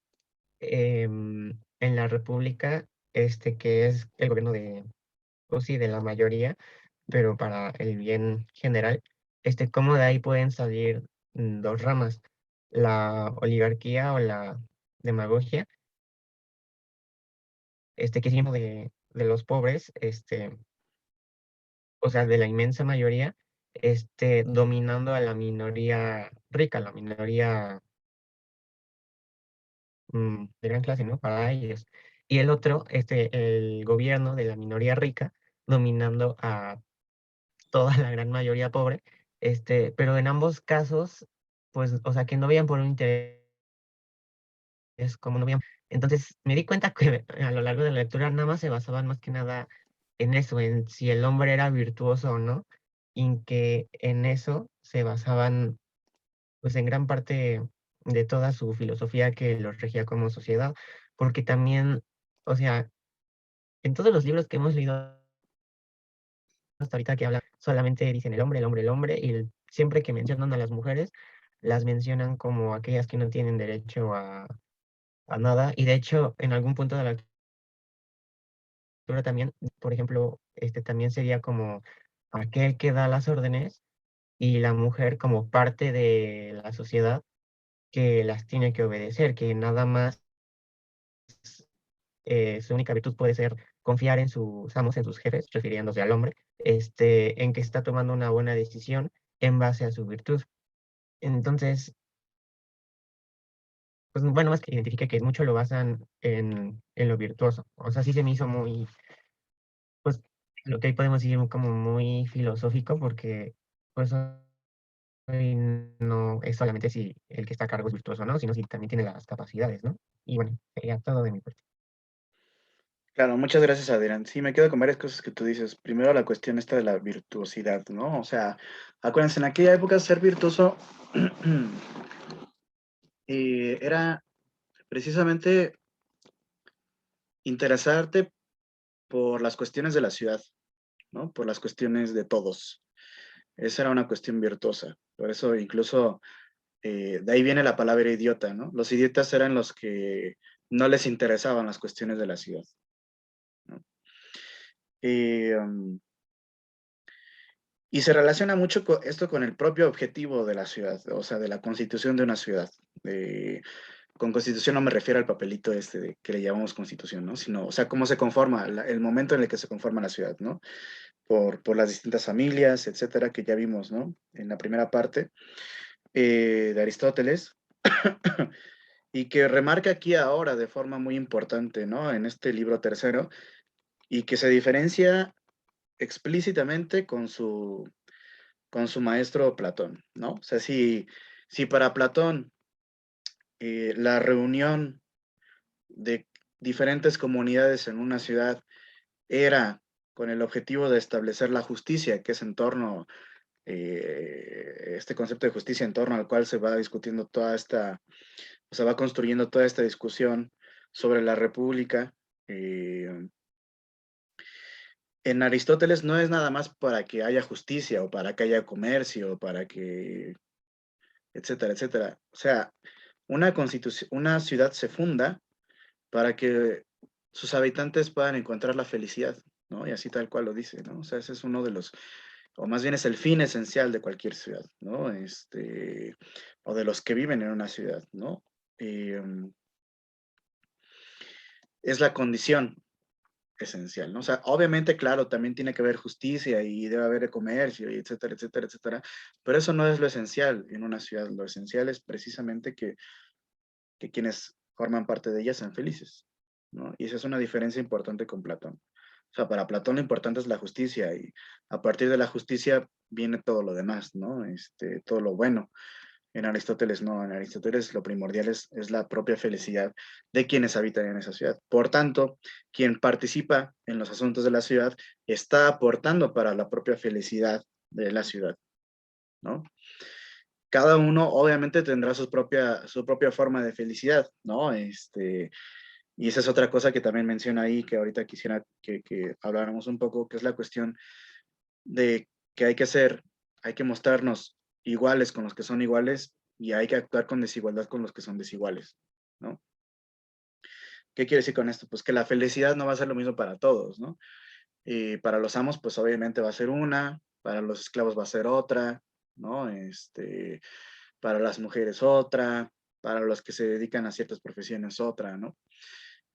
en la República, que es el gobierno de, pues sí, de la mayoría, pero para el bien general, cómo de ahí pueden salir dos ramas, la oligarquía o la demagogia, que es siendo de los pobres, o sea, de la inmensa mayoría, dominando a la minoría rica, la minoría de gran clase, ¿no? Para ellos. Y el otro, el gobierno de la minoría rica, dominando a toda la gran mayoría pobre, pero en ambos casos, pues, o sea, que no veían por un interés como no veían. Entonces, me di cuenta que a lo largo de la lectura nada más se basaban más que nada en eso, en si el hombre era virtuoso o no, y que en eso se basaban, pues, en gran parte de toda su filosofía que los regía como sociedad, porque también, o sea, en todos los libros que hemos leído hasta ahorita que hablan, solamente dicen el hombre, el hombre, el hombre, y siempre que mencionan a las mujeres, las mencionan como aquellas que no tienen derecho a nada, y de hecho, en algún punto de la lectura también, por ejemplo, también sería como aquel que da las órdenes y la mujer como parte de la sociedad que las tiene que obedecer, que nada más su única virtud puede ser confiar en sus amos, en sus jefes, refiriéndose al hombre, en que está tomando una buena decisión en base a su virtud. Entonces, pues bueno, más que identifique que mucho lo basan en lo virtuoso. O sea, sí se me hizo muy, pues, lo que ahí podemos decir como muy filosófico, porque pues hoy no es solamente si el que está a cargo es virtuoso, ¿no? Sino si también tiene las capacidades, ¿no? Y bueno, sería todo de mi parte. Claro, muchas gracias, Adrián. Sí, me quedo con varias cosas que tú dices. Primero, la cuestión esta de la virtuosidad, ¿no? O sea, acuérdense, en aquella época ser virtuoso era precisamente interesarte por las cuestiones de la ciudad, ¿no? Por las cuestiones de todos. Esa era una cuestión virtuosa. Por eso incluso de ahí viene la palabra idiota, ¿no? Los idiotas eran los que no les interesaban las cuestiones de la ciudad, ¿no? Y, y se relaciona mucho esto con el propio objetivo de la ciudad, o sea, de la constitución de una ciudad. Con constitución no me refiero al papelito que le llamamos constitución, ¿no? Sino, o sea, cómo se conforma, el momento en el que se conforma la ciudad, ¿no? Por las distintas familias, etcétera, que ya vimos, ¿no? En la primera parte de Aristóteles, y que remarca aquí ahora de forma muy importante, ¿no? En este libro tercero, y que se diferencia explícitamente con su maestro Platón, ¿no? O sea, si para Platón la reunión de diferentes comunidades en una ciudad era con el objetivo de establecer la justicia, que es en torno, este concepto de justicia en torno al cual se va discutiendo se va construyendo toda esta discusión sobre la república. En Aristóteles no es nada más para que haya justicia o para que haya comercio o para que, etcétera, etcétera. O sea, una ciudad se funda para que sus habitantes puedan encontrar la felicidad, ¿no? Y así tal cual lo dice, ¿no? O sea, ese es uno de los, o más bien es el fin esencial de cualquier ciudad, ¿no? O de los que viven en una ciudad, ¿no? es la condición esencial, ¿no? O sea, obviamente, claro, también tiene que haber justicia y debe haber comercio, y etcétera, etcétera, etcétera, pero eso no es lo esencial en una ciudad. Lo esencial es precisamente que quienes forman parte de ella sean felices, ¿no? Y esa es una diferencia importante con Platón. O sea, para Platón lo importante es la justicia y a partir de la justicia viene todo lo demás, ¿no? Todo lo bueno. En Aristóteles no, en Aristóteles lo primordial es la propia felicidad de quienes habitan en esa ciudad. Por tanto, quien participa en los asuntos de la ciudad está aportando para la propia felicidad de la ciudad, ¿no? Cada uno obviamente tendrá su propia forma de felicidad, ¿no? Y esa es otra cosa que también menciona ahí, que ahorita quisiera que habláramos un poco, que es la cuestión de que hay que mostrarnos iguales con los que son iguales y hay que actuar con desigualdad con los que son desiguales, ¿no? ¿Qué quiere decir con esto? Pues que la felicidad no va a ser lo mismo para todos, ¿no? Para los amos, pues obviamente va a ser una, para los esclavos va a ser otra, ¿no? Para las mujeres otra, para los que se dedican a ciertas profesiones otra, ¿no?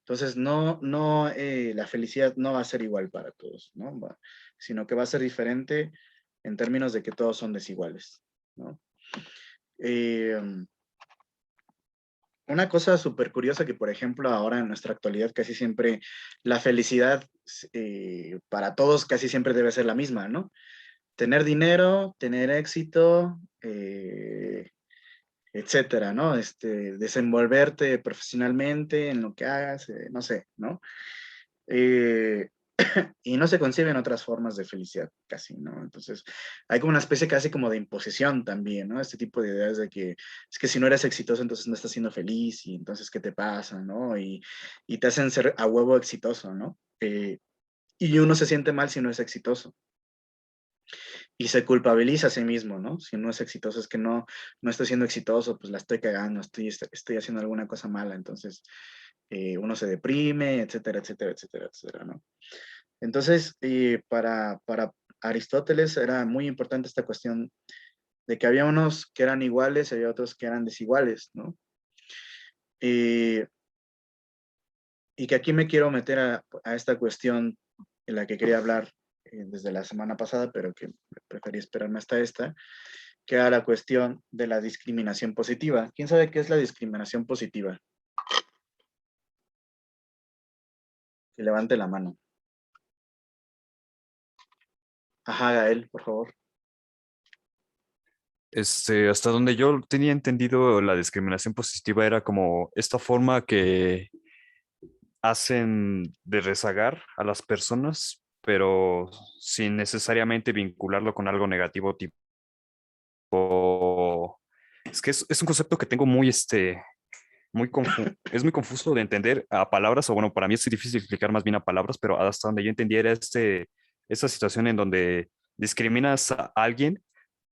Entonces, la felicidad no va a ser igual para todos, ¿no? Sino que va a ser diferente en términos de que todos son desiguales, ¿no? Una cosa súper curiosa que, por ejemplo, ahora en nuestra actualidad casi siempre la felicidad para todos casi siempre debe ser la misma, ¿no? Tener dinero, tener éxito, etcétera, ¿no? Desenvolverte profesionalmente en lo que hagas, no sé, ¿no? Eh, y no se conciben otras formas de felicidad casi, ¿no? Entonces, hay como una especie casi como de imposición también, ¿no? Este tipo de ideas de que es que si no eres exitoso, entonces no estás siendo feliz y entonces, ¿qué te pasa, no? Y te hacen ser a huevo exitoso, ¿no? Y uno se siente mal si no es exitoso. Y se culpabiliza a sí mismo, ¿no? Si no es exitoso, es que no estoy siendo exitoso, pues la estoy cagando, estoy haciendo alguna cosa mala, entonces uno se deprime, etcétera, etcétera, etcétera, etcétera, ¿no? Entonces, para Aristóteles era muy importante esta cuestión de que había unos que eran iguales y había otros que eran desiguales, ¿no? Y que aquí me quiero meter a esta cuestión en la que quería hablar desde la semana pasada, pero que preferí esperarme hasta esta, que era la cuestión de la discriminación positiva. ¿Quién sabe qué es la discriminación positiva? Que levante la mano. Ajá, Gael, por favor. Hasta donde yo tenía entendido, la discriminación positiva era como esta forma que hacen de rezagar a las personas, pero sin necesariamente vincularlo con algo negativo, tipo... Es que es un concepto que tengo es muy confuso de entender a palabras, o bueno, para mí es difícil explicar más bien a palabras, pero hasta donde yo entendía era esta situación en donde discriminas a alguien,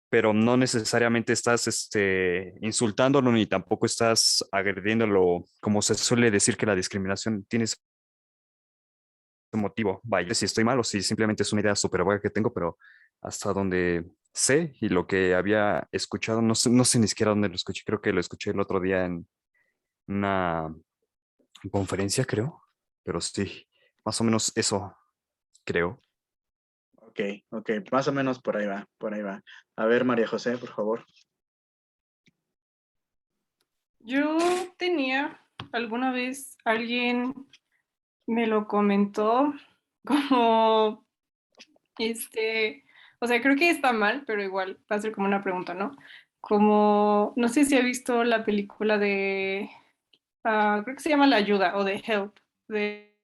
pero no necesariamente estás insultándolo ni tampoco estás agrediéndolo, como se suele decir que la discriminación tiene ese motivo. Vaya, si estoy mal o si simplemente es una idea súper vaga que tengo, pero hasta donde sé y lo que había escuchado, no sé ni siquiera dónde lo escuché, creo que lo escuché el otro día en una conferencia, creo, pero sí, más o menos eso creo. Ok, ok, más o menos por ahí va, por ahí va. A ver, María José, por favor. Yo tenía alguna vez, alguien me lo comentó como, o sea, creo que está mal, pero igual va a ser como una pregunta, ¿no? Como, no sé si ha visto la película de, creo que se llama La Ayuda o de Help, de,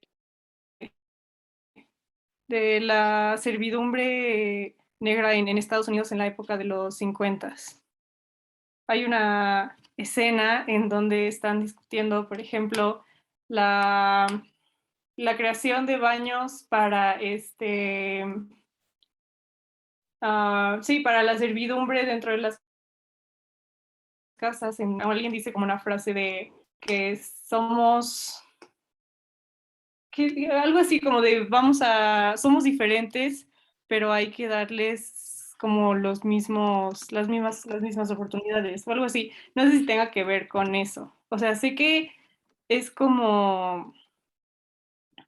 de la servidumbre negra en Estados Unidos en la época de los 50. Hay una escena en donde están discutiendo, por ejemplo, la, la creación de baños para sí, para la servidumbre dentro de las casas. Alguien dice como una frase de que somos, algo así como de somos diferentes, pero hay que darles como las mismas oportunidades o algo así. No sé si tenga que ver con eso. O sea, sé que es como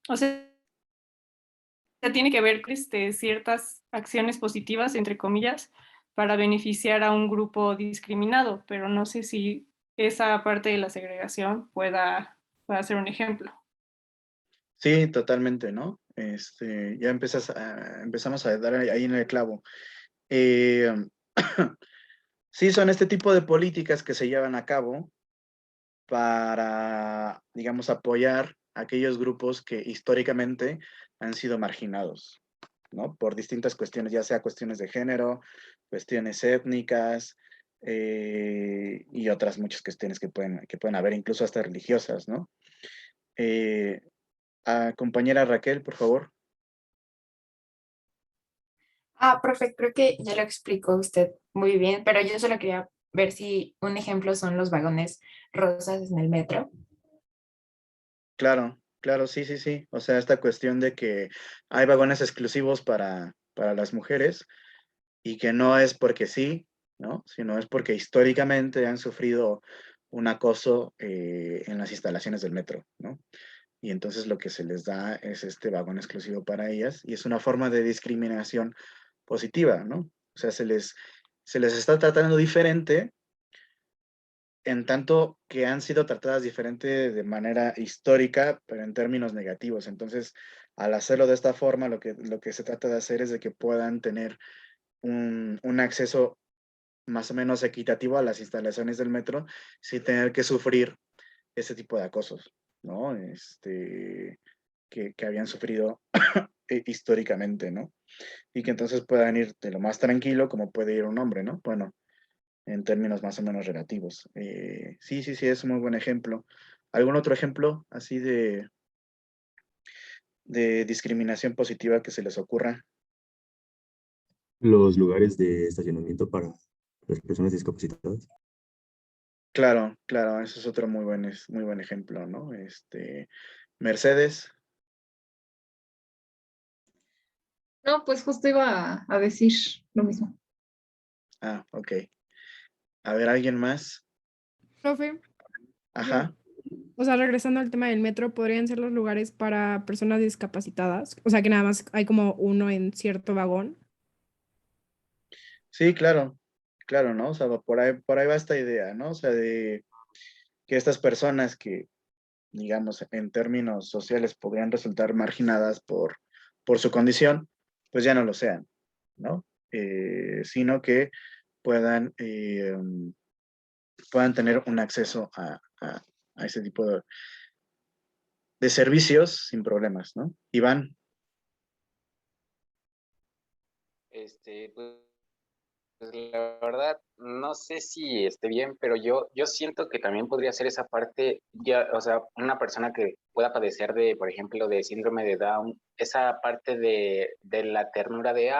O sea, tiene que ver ciertas acciones positivas, entre comillas, para beneficiar a un grupo discriminado, pero no sé si esa parte de la segregación pueda ser un ejemplo. Sí, totalmente, ¿no? Ya empezamos a dar ahí en el clavo. Eh, sí, son este tipo de políticas que se llevan a cabo para, digamos, apoyar a aquellos grupos que históricamente han sido marginados, ¿no? Por distintas cuestiones, ya sea cuestiones de género, cuestiones étnicas, y otras muchas cuestiones que pueden haber, incluso hasta religiosas, ¿no? Compañera Raquel, por favor. Profe, creo que ya lo explicó usted muy bien, pero yo solo quería ver si un ejemplo son los vagones rosas en el metro. Claro, claro, sí, sí, sí. O sea, esta cuestión de que hay vagones exclusivos para las mujeres y que no es porque sí, ¿no? Sino es porque históricamente han sufrido un acoso en las instalaciones del metro, ¿no? Y entonces lo que se les da es este vagón exclusivo para ellas y es una forma de discriminación positiva, ¿no? O sea, se les está tratando diferente en tanto que han sido tratadas diferente de manera histórica, pero en términos negativos. Entonces, al hacerlo de esta forma, lo que se trata de hacer es de que puedan tener un acceso más o menos equitativo a las instalaciones del metro sin tener que sufrir ese tipo de acosos, ¿no? Que habían sufrido históricamente, ¿no? Y que entonces puedan ir de lo más tranquilo como puede ir un hombre, ¿no? Bueno, en términos más o menos relativos. Sí, sí, sí, es un muy buen ejemplo. ¿Algún otro ejemplo así de discriminación positiva que se les ocurra? Los lugares de estacionamiento para las personas discapacitadas. Claro, claro, eso es otro muy buen ejemplo, ¿no? Mercedes. No, pues justo iba a decir lo mismo. Ok. A ver, ¿alguien más? Profe, Ajá. o sea, regresando al tema del metro, ¿podrían ser los lugares para personas discapacitadas? O sea, que nada más hay como uno en cierto vagón. Sí, claro, claro, ¿no? O sea, por ahí va esta idea, ¿no? O sea, de que estas personas que, digamos, en términos sociales podrían resultar marginadas por su condición, pues ya no lo sean, ¿no? Sino que puedan, puedan tener un acceso a ese tipo de servicios sin problemas, ¿no? Iván. Pues la verdad, no sé si esté bien, pero yo siento que también podría ser esa parte, ya, o sea, una persona que pueda padecer de, por ejemplo, de síndrome de Down, esa parte de la ternura de,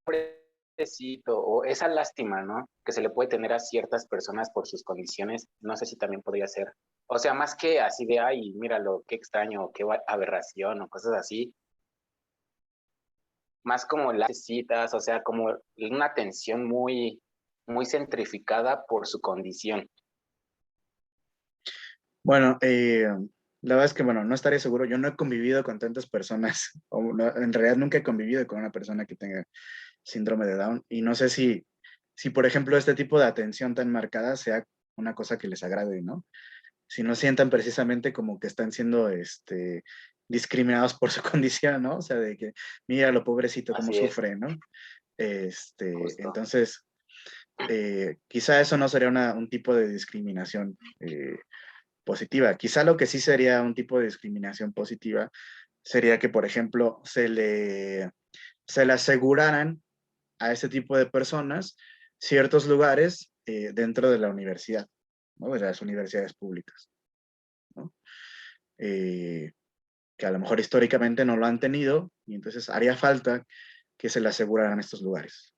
pobrecito, o esa lástima, ¿no? Que se le puede tener a ciertas personas por sus condiciones, no sé si también podría ser. O sea, más que así de, ay, míralo, qué extraño, o qué aberración, o cosas así, más como las citas, o sea, como una atención muy, muy centrificada por su condición. Bueno, la verdad es que, bueno, no estaré seguro. Yo no he convivido con tantas personas, en realidad nunca he convivido con una persona que tenga síndrome de Down y no sé si, por ejemplo, este tipo de atención tan marcada sea una cosa que les agrade, ¿no? Si no sientan precisamente como que están siendo discriminados por su condición, ¿no? O sea, de que, mira lo pobrecito cómo Así es. sufre, ¿no? Justo. Entonces, quizá eso no sería un tipo de discriminación positiva. Quizá lo que sí sería un tipo de discriminación positiva sería que, por ejemplo, se le aseguraran a ese tipo de personas ciertos lugares dentro de la universidad, ¿no? De las universidades públicas, ¿no? Que a lo mejor históricamente no lo han tenido y entonces haría falta que se le aseguraran estos lugares,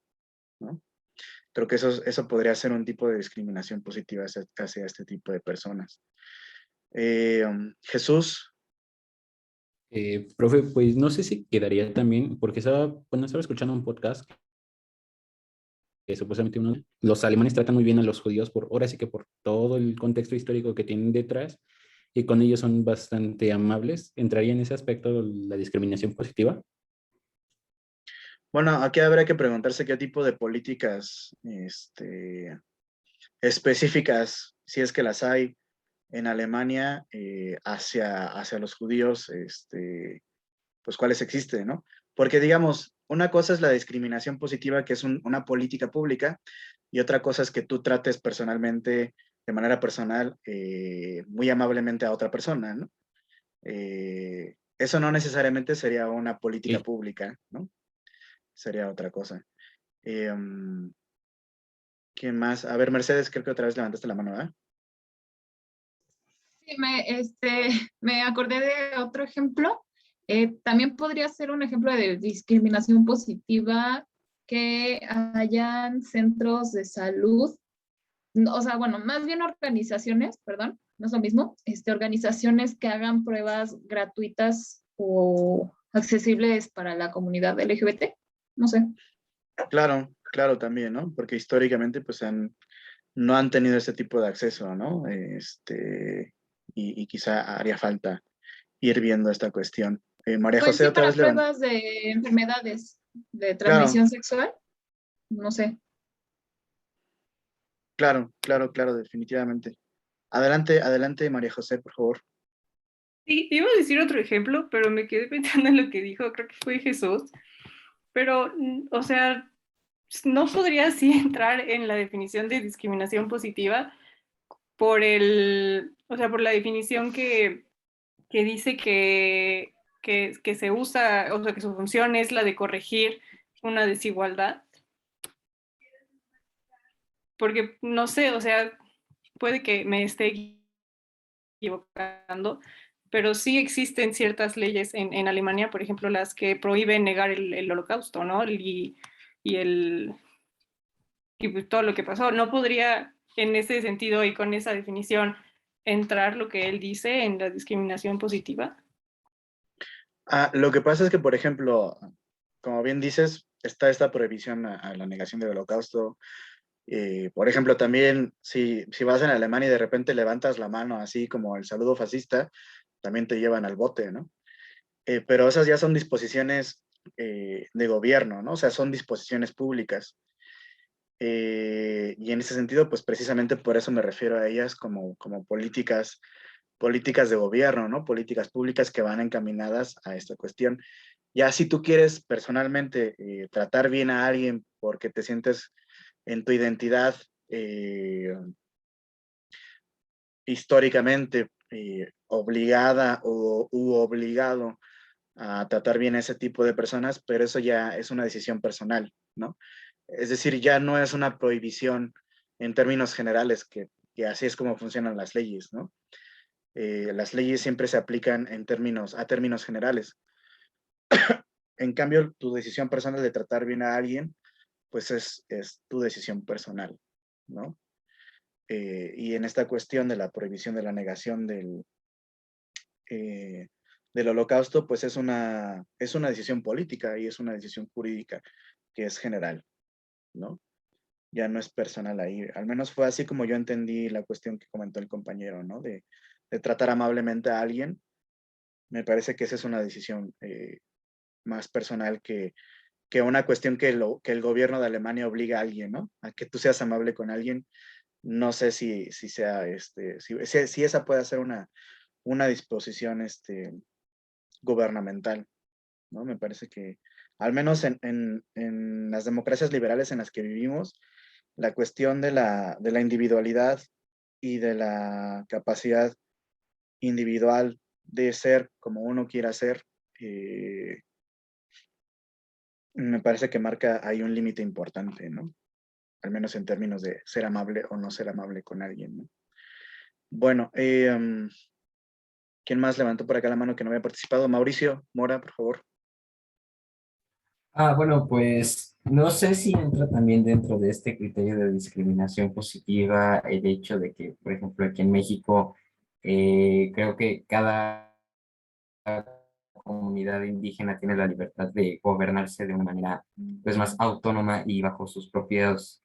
¿no? Creo que eso podría ser un tipo de discriminación positiva hacia este tipo de personas. Jesús. Profe, pues no sé si quedaría también, porque estaba escuchando un podcast que supuestamente los alemanes tratan muy bien a los judíos ahora sí que por todo el contexto histórico que tienen detrás, y con ellos son bastante amables. ¿Entraría en ese aspecto la discriminación positiva? Bueno, aquí habría que preguntarse qué tipo de políticas específicas, si es que las hay en Alemania, hacia los judíos, pues cuáles existen, ¿no? Porque digamos, una cosa es la discriminación positiva, que es una política pública, y otra cosa es que tú trates personalmente, de manera personal, muy amablemente a otra persona, ¿no? Eso no necesariamente sería una política Sí. pública, ¿no? Sería otra cosa. ¿Quién más? A ver, Mercedes, creo que otra vez levantaste la mano, ¿verdad? Sí, me acordé de otro ejemplo. También podría ser un ejemplo de discriminación positiva que hayan centros de salud, o sea, bueno, más bien organizaciones, perdón, no es lo mismo, organizaciones que hagan pruebas gratuitas o accesibles para la comunidad LGBT, no sé. Claro, claro también, ¿no? Porque históricamente pues no han tenido ese tipo de acceso, ¿no? Y quizá haría falta ir viendo esta cuestión. María Pues José, sí, otra para vez levantó. pruebas de enfermedades de Claro, transmisión sexual, no sé. claro, definitivamente. Adelante, adelante, María José, por favor. Sí, iba a decir otro ejemplo, pero me quedé pensando en lo que dijo, creo que fue Jesús, pero, o sea, no podría así entrar en la definición de discriminación positiva por o sea, por la definición que dice que se usa, o sea, que su función es la de corregir una desigualdad. Porque, no sé, o sea, puede que me esté equivocando, pero sí existen ciertas leyes en Alemania, por ejemplo, las que prohíben negar el holocausto, ¿no? Y pues todo lo que pasó. No podría, en ese sentido y con esa definición, entrar lo que él dice en la discriminación positiva. Lo que pasa es que, por ejemplo, como bien dices, está esta prohibición a la negación del holocausto. Por ejemplo, también si vas en Alemania y de repente levantas la mano así como el saludo fascista, también te llevan al bote, ¿no? Pero esas ya son disposiciones de gobierno, ¿no? O sea, son disposiciones públicas. Y en ese sentido, pues precisamente por eso me refiero a ellas como políticas de gobierno, ¿no? Políticas públicas que van encaminadas a esta cuestión. Ya si tú quieres personalmente tratar bien a alguien porque te sientes en tu identidad históricamente obligada u obligado a tratar bien a ese tipo de personas, pero eso ya es una decisión personal, ¿no? Es decir, ya no es una prohibición en términos generales, que así es como funcionan las leyes, ¿no? Las leyes siempre se aplican a términos generales. En cambio, tu decisión personal de tratar bien a alguien, pues es tu decisión personal, ¿no? Y en esta cuestión de la prohibición de la negación del holocausto, pues es una decisión política y es una decisión jurídica que es general, ¿no? Ya no es personal ahí. Al menos fue así como yo entendí la cuestión que comentó el compañero, ¿no? De tratar amablemente a alguien. Me parece que esa es una decisión más personal que una cuestión que el gobierno de Alemania obliga a alguien, ¿no? A que tú seas amable con alguien. No sé si sea, si esa puede ser una disposición gubernamental, ¿no? Me parece que, al menos en las democracias liberales en las que vivimos, la cuestión de la individualidad y de la capacidad individual de ser como uno quiera ser, me parece que marca ahí un límite importante, ¿no? Al menos en términos de ser amable o no ser amable con alguien, ¿no? Bueno, ¿quién más levantó por acá la mano que no había participado? Mauricio Mora, por favor. Bueno, pues no sé si entra también dentro de este criterio de discriminación positiva el hecho de que, por ejemplo, aquí en México, creo que cada comunidad indígena tiene la libertad de gobernarse de una manera pues más autónoma y bajo sus propios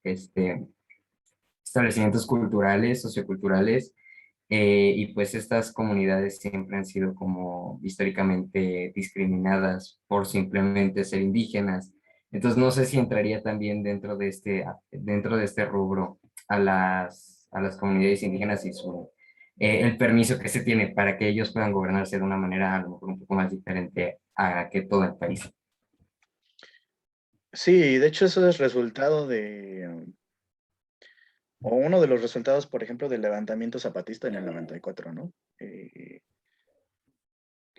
establecimientos culturales, socioculturales. y pues estas comunidades siempre han sido como históricamente discriminadas por simplemente ser indígenas. Entonces no sé si entraría también dentro de este rubro a las comunidades indígenas y el permiso que se tiene para que ellos puedan gobernarse de una manera a lo mejor un poco más diferente a que todo el país. Sí, de hecho eso es resultado o uno de los resultados, por ejemplo, del levantamiento zapatista en el 94, ¿no? Que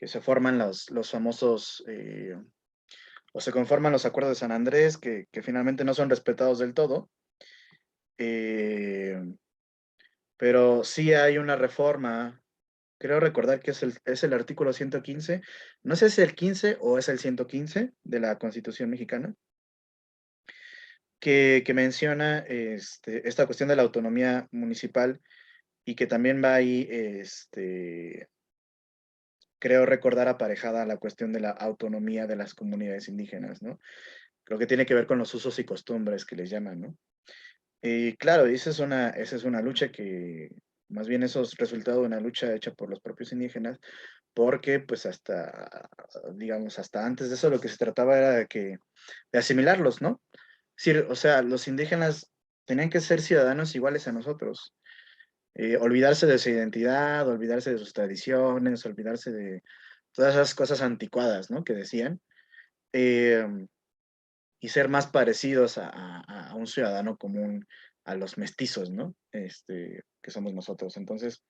se forman los famosos, o se conforman los acuerdos de San Andrés, que finalmente no son respetados del todo, eh, pero sí hay una reforma, creo recordar que es el artículo 115, no sé si es el 15 o es el 115 de la Constitución mexicana, que menciona esta cuestión de la autonomía municipal y que también va ahí, creo recordar aparejada la cuestión de la autonomía de las comunidades indígenas, ¿no? Creo que tiene que ver con los usos y costumbres que les llaman, ¿no? Y claro, esa es una lucha que, más bien eso es resultado de una lucha hecha por los propios indígenas, porque pues digamos, hasta antes de eso lo que se trataba era de asimilarlos, ¿no? Es decir, o sea, los indígenas tenían que ser ciudadanos iguales a nosotros, olvidarse de su identidad, olvidarse de sus tradiciones, olvidarse de todas esas cosas anticuadas, ¿no? Que decían, eh, y ser más parecidos a un ciudadano común, a los mestizos, ¿no? Que somos nosotros. Entonces,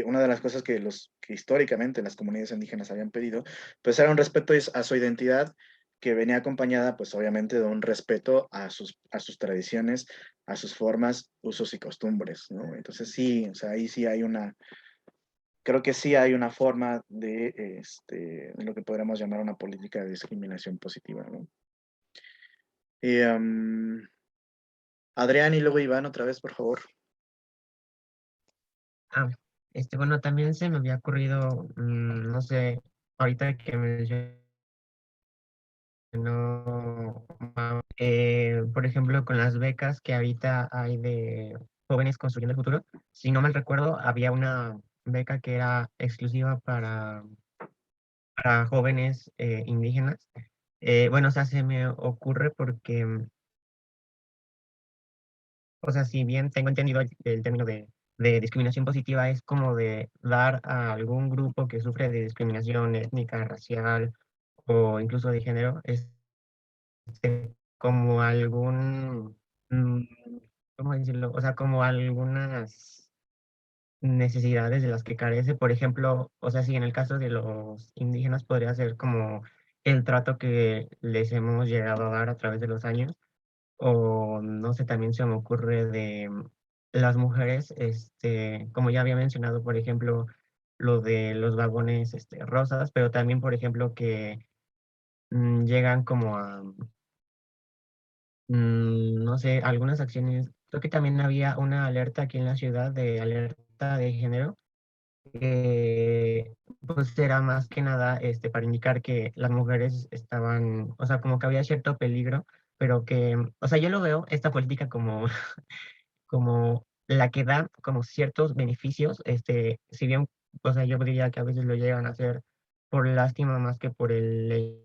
una de las cosas que históricamente las comunidades indígenas habían pedido, pues era un respeto a su identidad que venía acompañada, pues obviamente, de un respeto a sus tradiciones, a sus formas, usos y costumbres, ¿no? Entonces sí, o sea, ahí sí hay creo que sí hay una forma de lo que podríamos llamar una política de discriminación positiva, ¿no? Adrián y luego Iván otra vez, por favor. Ah, bueno, también se me había ocurrido, no sé, ahorita que mencionó, por ejemplo, con las becas que ahorita hay de jóvenes construyendo el futuro, si no mal recuerdo, había una beca que era exclusiva para jóvenes indígenas. Bueno, o sea, se me ocurre porque, o sea, si bien tengo entendido el término de discriminación positiva es como de dar a algún grupo que sufre de discriminación étnica, racial o incluso de género, como algún, ¿cómo decirlo? O sea, como algunas necesidades de las que carece. Por ejemplo, o sea, si en el caso de los indígenas podría ser como el trato que les hemos llegado a dar a través de los años, o no sé, también se me ocurre de las mujeres, como ya había mencionado, por ejemplo, lo de los vagones rosas, pero también, por ejemplo, que llegan como a, no sé, algunas acciones. Creo que también había una alerta aquí en la ciudad de alerta de género, pues era más que nada para indicar que las mujeres estaban, o sea, como que había cierto peligro, pero que, o sea, yo lo veo, esta política como, como la que da como ciertos beneficios, si bien, o sea, yo diría que a veces lo llegan a hacer por lástima más que por el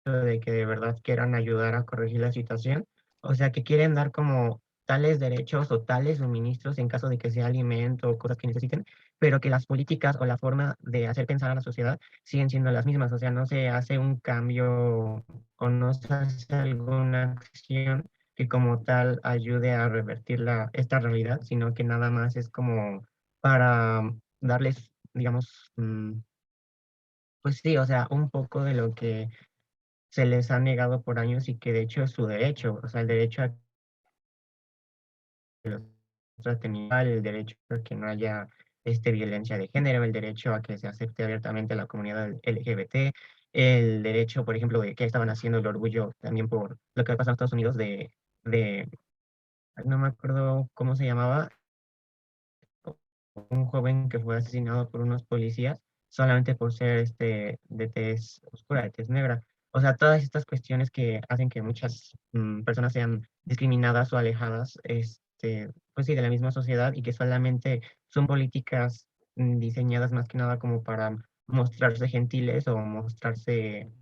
de que de verdad quieran ayudar a corregir la situación. O sea, que quieren dar como tales derechos o tales suministros en caso de que sea alimento o cosas que necesiten, pero que las políticas o la forma de hacer pensar a la sociedad siguen siendo las mismas. O sea, no se hace un cambio o no se hace alguna acción que como tal ayude a revertir esta realidad, sino que nada más es como para darles, digamos, pues sí, o sea, un poco de lo que se les ha negado por años y que de hecho es su derecho, o sea, el derecho a que los traten igual, el derecho a que no haya violencia de género, el derecho a que se acepte abiertamente a la comunidad LGBT, el derecho, por ejemplo, de que estaban haciendo el orgullo también por lo que pasa en Estados Unidos de, no me acuerdo cómo se llamaba, un joven que fue asesinado por unos policías solamente por ser de tez oscura, de tez negra. O sea, todas estas cuestiones que hacen que muchas personas sean discriminadas o alejadas, pues sí, de la misma sociedad y que solamente son políticas diseñadas más que nada como para mostrarse gentiles o mostrarse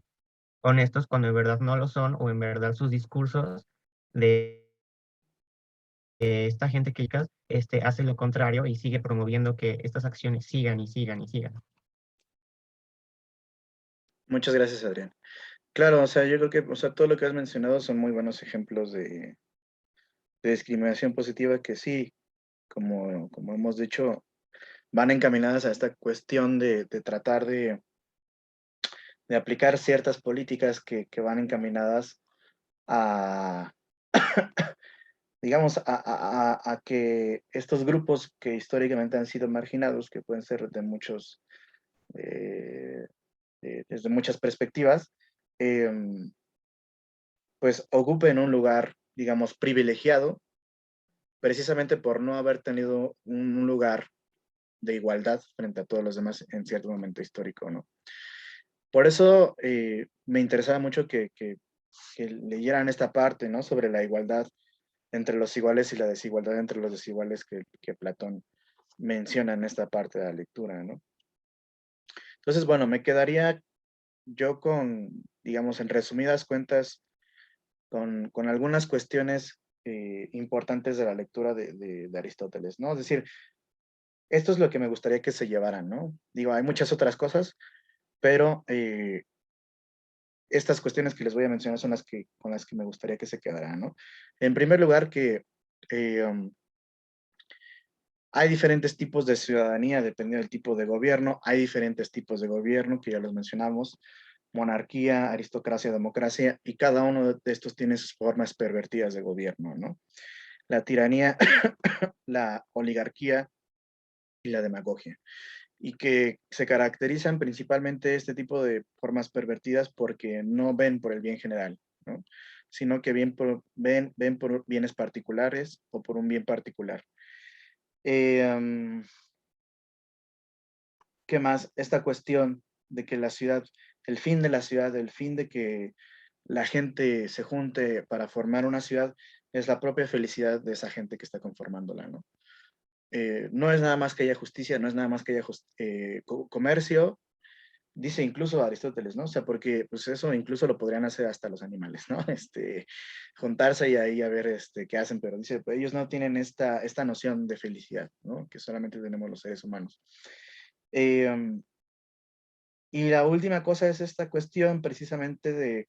honestos cuando en verdad no lo son, o en verdad sus discursos de esta gente que hace lo contrario y sigue promoviendo que estas acciones sigan y sigan y sigan. Muchas gracias, Adrián. Claro, o sea, yo creo que, o sea, todo lo que has mencionado son muy buenos ejemplos de discriminación positiva que sí, como hemos dicho, van encaminadas a esta cuestión de tratar de aplicar ciertas políticas que van encaminadas a, digamos, a que estos grupos que históricamente han sido marginados, que pueden ser de muchos, desde muchas perspectivas, pues ocupen un lugar, digamos, privilegiado, precisamente por no haber tenido un lugar de igualdad frente a todos los demás en cierto momento histórico, ¿no? Por eso me interesaba mucho que leyeran esta parte, ¿no? Sobre la igualdad entre los iguales y la desigualdad entre los desiguales que Platón menciona en esta parte de la lectura, ¿no? Entonces, bueno, me quedaría yo con, digamos, en resumidas cuentas, con algunas cuestiones importantes de la lectura de Aristóteles, ¿no? Es decir, esto es lo que me gustaría que se llevaran, ¿no? Digo, hay muchas otras cosas, pero estas cuestiones que les voy a mencionar son con las que me gustaría que se quedaran, ¿no? En primer lugar, que hay diferentes tipos de ciudadanía dependiendo del tipo de gobierno, hay diferentes tipos de gobierno, que ya los mencionamos, monarquía, aristocracia, democracia, y cada uno de estos tiene sus formas pervertidas de gobierno, ¿no? La tiranía, la oligarquía y la demagogia, y que se caracterizan principalmente este tipo de formas pervertidas porque no ven por el bien general, ¿no? Sino que ven por bienes particulares o por un bien particular. ¿Qué más? Esta cuestión de que la ciudad, el fin de la ciudad, el fin de que la gente se junte para formar una ciudad, es la propia felicidad de esa gente que está conformándola, ¿no? No es nada más que haya justicia, no es nada más que haya comercio, dice incluso Aristóteles, ¿no? O sea, porque pues eso incluso lo podrían hacer hasta los animales, ¿no? Juntarse y ahí a ver qué hacen, pero dice, pues, ellos no tienen esta noción de felicidad, ¿no? Que solamente tenemos los seres humanos. Y la última cosa es esta cuestión precisamente de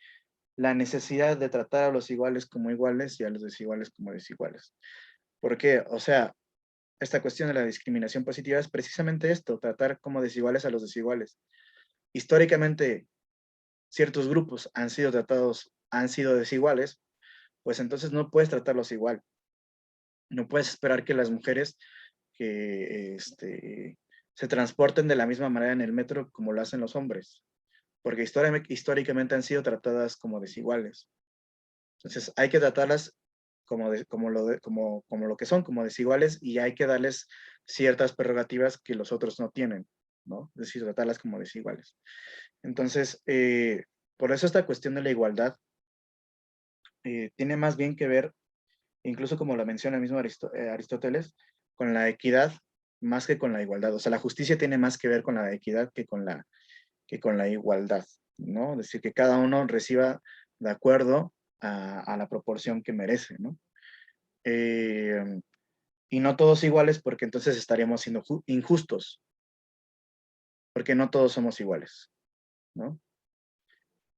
la necesidad de tratar a los iguales como iguales y a los desiguales como desiguales. ¿Por qué? O sea, esta cuestión de la discriminación positiva es precisamente esto, tratar como desiguales a los desiguales. Históricamente, ciertos grupos han sido desiguales, pues entonces no puedes tratarlos igual. No puedes esperar que las mujeres que se transporten de la misma manera en el metro como lo hacen los hombres, porque históricamente han sido tratadas como desiguales. Entonces hay que tratarlas como lo que son, como desiguales, y hay que darles ciertas prerrogativas que los otros no tienen, ¿no? Es decir, tratarlas como desiguales. Entonces, por eso esta cuestión de la igualdad tiene más bien que ver, incluso como lo menciona el mismo Aristóteles, con la equidad más que con la igualdad. O sea, la justicia tiene más que ver con la equidad que con la igualdad, ¿no? Es decir, que cada uno reciba de acuerdo a la proporción que merece, ¿no? Y no todos iguales, porque entonces estaríamos siendo injustos, porque no todos somos iguales, ¿no?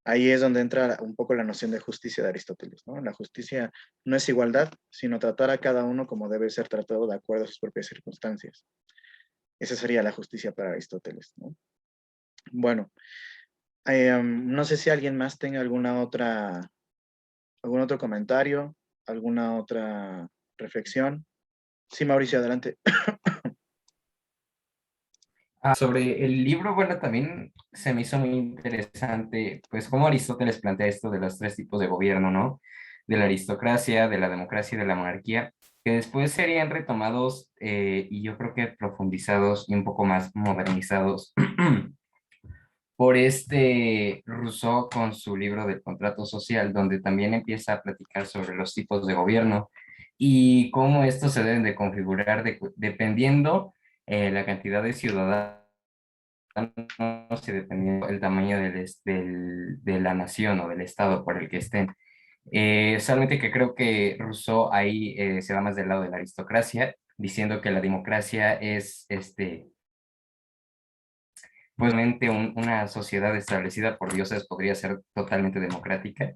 Ahí es donde entra un poco la noción de justicia de Aristóteles, ¿no? La justicia no es igualdad, sino tratar a cada uno como debe ser tratado de acuerdo a sus propias circunstancias. Esa sería la justicia para Aristóteles, ¿no? Bueno, no sé si alguien más tenga algún otro comentario, alguna otra reflexión. Sí, Mauricio, adelante. Sobre el libro, bueno, también se me hizo muy interesante, pues, cómo Aristóteles plantea esto de los tres tipos de gobierno, ¿no? De la aristocracia, de la democracia y de la monarquía, que después serían retomados y yo creo que profundizados y un poco más modernizados por Rousseau con su libro del contrato social, donde también empieza a platicar sobre los tipos de gobierno y cómo estos se deben de configurar dependiendo la cantidad de ciudadanos y dependiendo el tamaño de la nación o del estado por el que estén. Solamente que creo que Rousseau ahí se va más del lado de la aristocracia, diciendo que la democracia es pues una sociedad establecida por dioses podría ser totalmente democrática.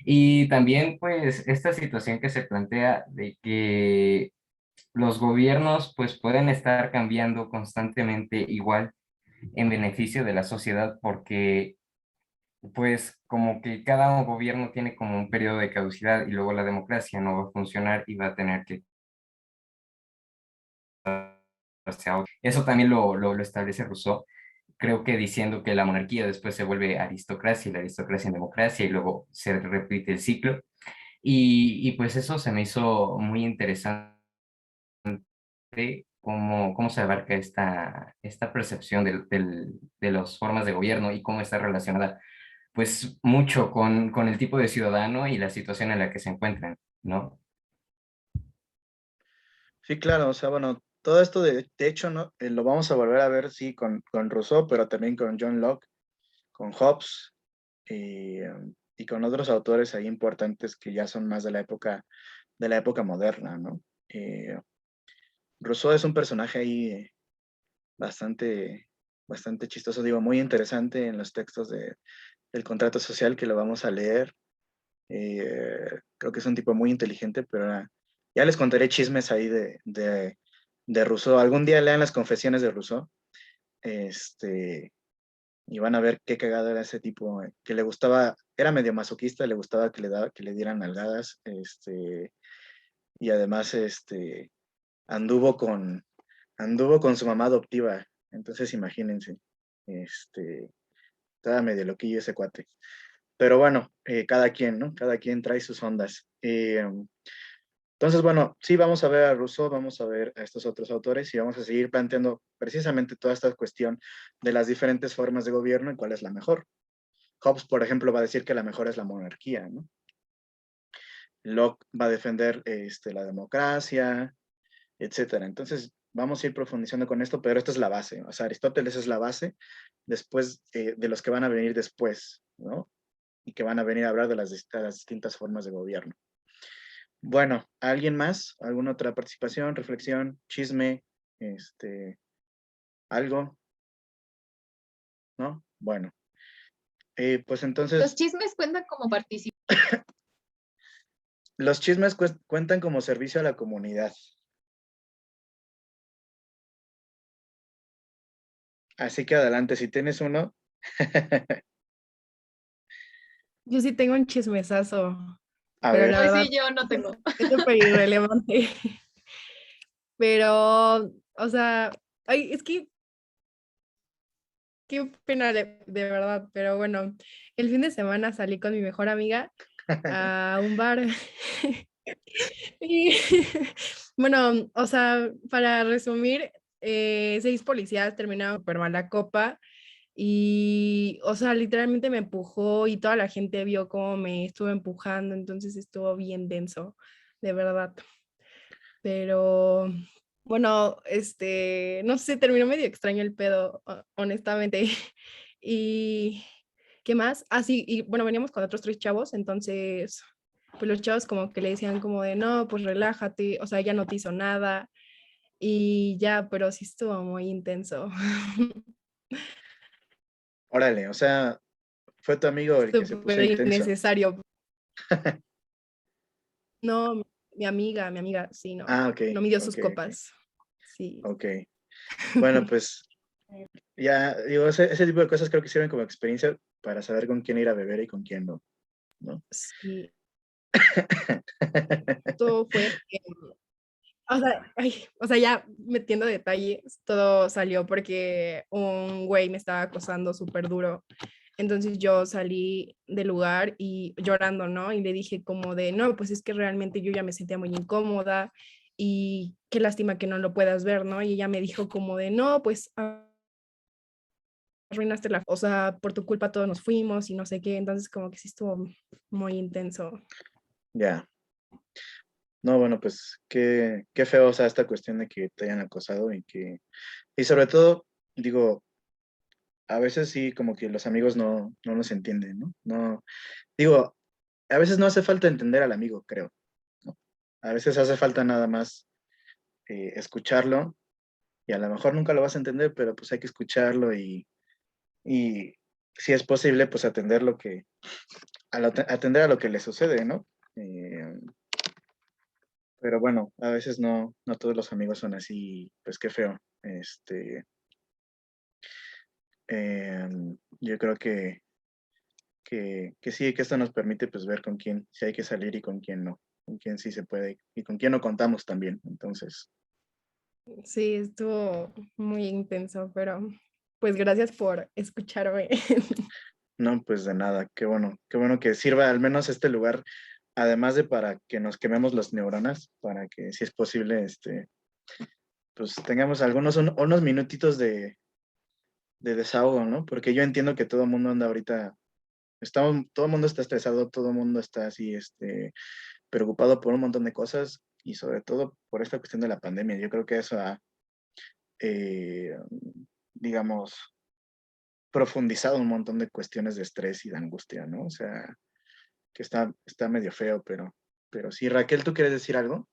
Y también pues esta situación que se plantea de que los gobiernos pues pueden estar cambiando constantemente igual en beneficio de la sociedad porque pues como que cada gobierno tiene como un periodo de caducidad y luego la democracia no va a funcionar y va a tener que... Eso también lo establece Rousseau, creo que diciendo que la monarquía después se vuelve aristocracia y la aristocracia en democracia y luego se repite el ciclo. Y pues eso se me hizo muy interesante cómo se abarca esta percepción de las formas de gobierno y cómo está relacionada pues mucho con el tipo de ciudadano y la situación en la que se encuentran, ¿no? Sí, claro, o sea, bueno, todo esto de hecho, ¿no? Lo vamos a volver a ver, sí, con Rousseau, pero también con John Locke, con Hobbes y con otros autores ahí importantes que ya son más de la época moderna, ¿no? Rousseau es un personaje ahí bastante, bastante chistoso, digo, muy interesante en los textos del contrato social que lo vamos a leer. Creo que es un tipo muy inteligente, pero ya les contaré chismes ahí de Rousseau. Algún día lean las confesiones de Rousseau, y van a ver qué cagado era ese tipo, que le gustaba, era medio masoquista, le gustaba que le dieran nalgadas, y además, anduvo con su mamá adoptiva. Entonces, imagínense, estaba medio loquillo ese cuate. Pero bueno, cada quien, ¿no? Cada quien trae sus ondas. Entonces, bueno, sí, vamos a ver a Rousseau, vamos a ver a estos otros autores y vamos a seguir planteando precisamente toda esta cuestión de las diferentes formas de gobierno y cuál es la mejor. Hobbes, por ejemplo, va a decir que la mejor es la monarquía, ¿no? Locke va a defender la democracia, etcétera. Entonces, vamos a ir profundizando con esto, pero esta es la base. O sea, Aristóteles es la base después de los que van a venir después, ¿no? Y que van a venir a hablar de las distintas formas de gobierno. Bueno, ¿alguien más? ¿Alguna otra participación, reflexión, chisme, algo? ¿No? Bueno, pues Los entonces, chismes cuentan como participación. los chismes cuentan como servicio a la comunidad. Así que adelante, si tienes uno. Yo sí tengo un chismesazo, A pero ver. la Hoy verdad sí, yo no tengo. es súper irrelevante. Pero, o sea, ay, es que qué pena de verdad, pero bueno, el fin de semana salí con mi mejor amiga a un bar. Y bueno, o sea, para resumir, 6 policías terminaron súper mal la copa y, o sea, literalmente me empujó y toda la gente vio cómo me estuvo empujando, entonces estuvo bien denso, de verdad. Pero bueno, no sé, terminó medio extraño el pedo, honestamente. Y ¿qué más? Ah, sí, y bueno, veníamos con otros 3 chavos, entonces, pues los chavos como que le decían como de, no, pues relájate, o sea, ya no te hizo nada. Y ya, pero sí estuvo muy intenso. Órale, o sea, fue tu amigo el que se puso Súper intenso. innecesario. No, mi amiga, sí, no, Ah, ok, no midió sus ok, copas. Sí. ok. Bueno, pues ya, digo, ese tipo de cosas creo que sirven como experiencia para saber con quién ir a beber y con quién no, ¿no? Sí. Todo fue, o sea, ay, o sea, ya metiendo detalles, todo salió porque un güey me estaba acosando súper duro. Entonces yo salí del lugar y llorando, ¿no? Y le dije como de, no, pues es que realmente yo ya me sentía muy incómoda y qué lástima que no lo puedas ver, ¿no? Y ella me dijo como de, no, pues arruinaste o sea, por tu culpa todos nos fuimos y no sé qué. Entonces como que sí estuvo muy intenso. Ya. No, bueno, pues qué feo, o sea, esta cuestión de que te hayan acosado y sobre todo, digo, a veces sí, como que los amigos no nos entienden, ¿no? No, digo, a veces no hace falta entender al amigo, creo, ¿no? A veces hace falta nada más escucharlo y a lo mejor nunca lo vas a entender, pero pues hay que escucharlo y si es posible, pues atender atender a lo que le sucede, ¿no? Eh, pero bueno, a veces no todos los amigos son así, pues qué feo. Yo creo que sí, que esto nos permite pues ver con quién sí hay que salir y con quién no, con quién sí se puede y con quién no contamos también. Entonces, Sí, estuvo muy intenso, pero pues gracias por escucharme. no, pues de nada, qué bueno que sirva al menos este lugar, además de para que nos quememos las neuronas, para que si es posible, pues tengamos unos minutitos de desahogo, ¿no? Porque yo entiendo que todo el mundo anda ahorita, todo el mundo está estresado, todo el mundo está así, preocupado por un montón de cosas y sobre todo por esta cuestión de la pandemia. Yo creo que eso ha, eh, digamos, profundizado un montón de cuestiones de estrés y de angustia, ¿no? O sea, que está medio feo, pero sí. Raquel, ¿tú quieres decir algo?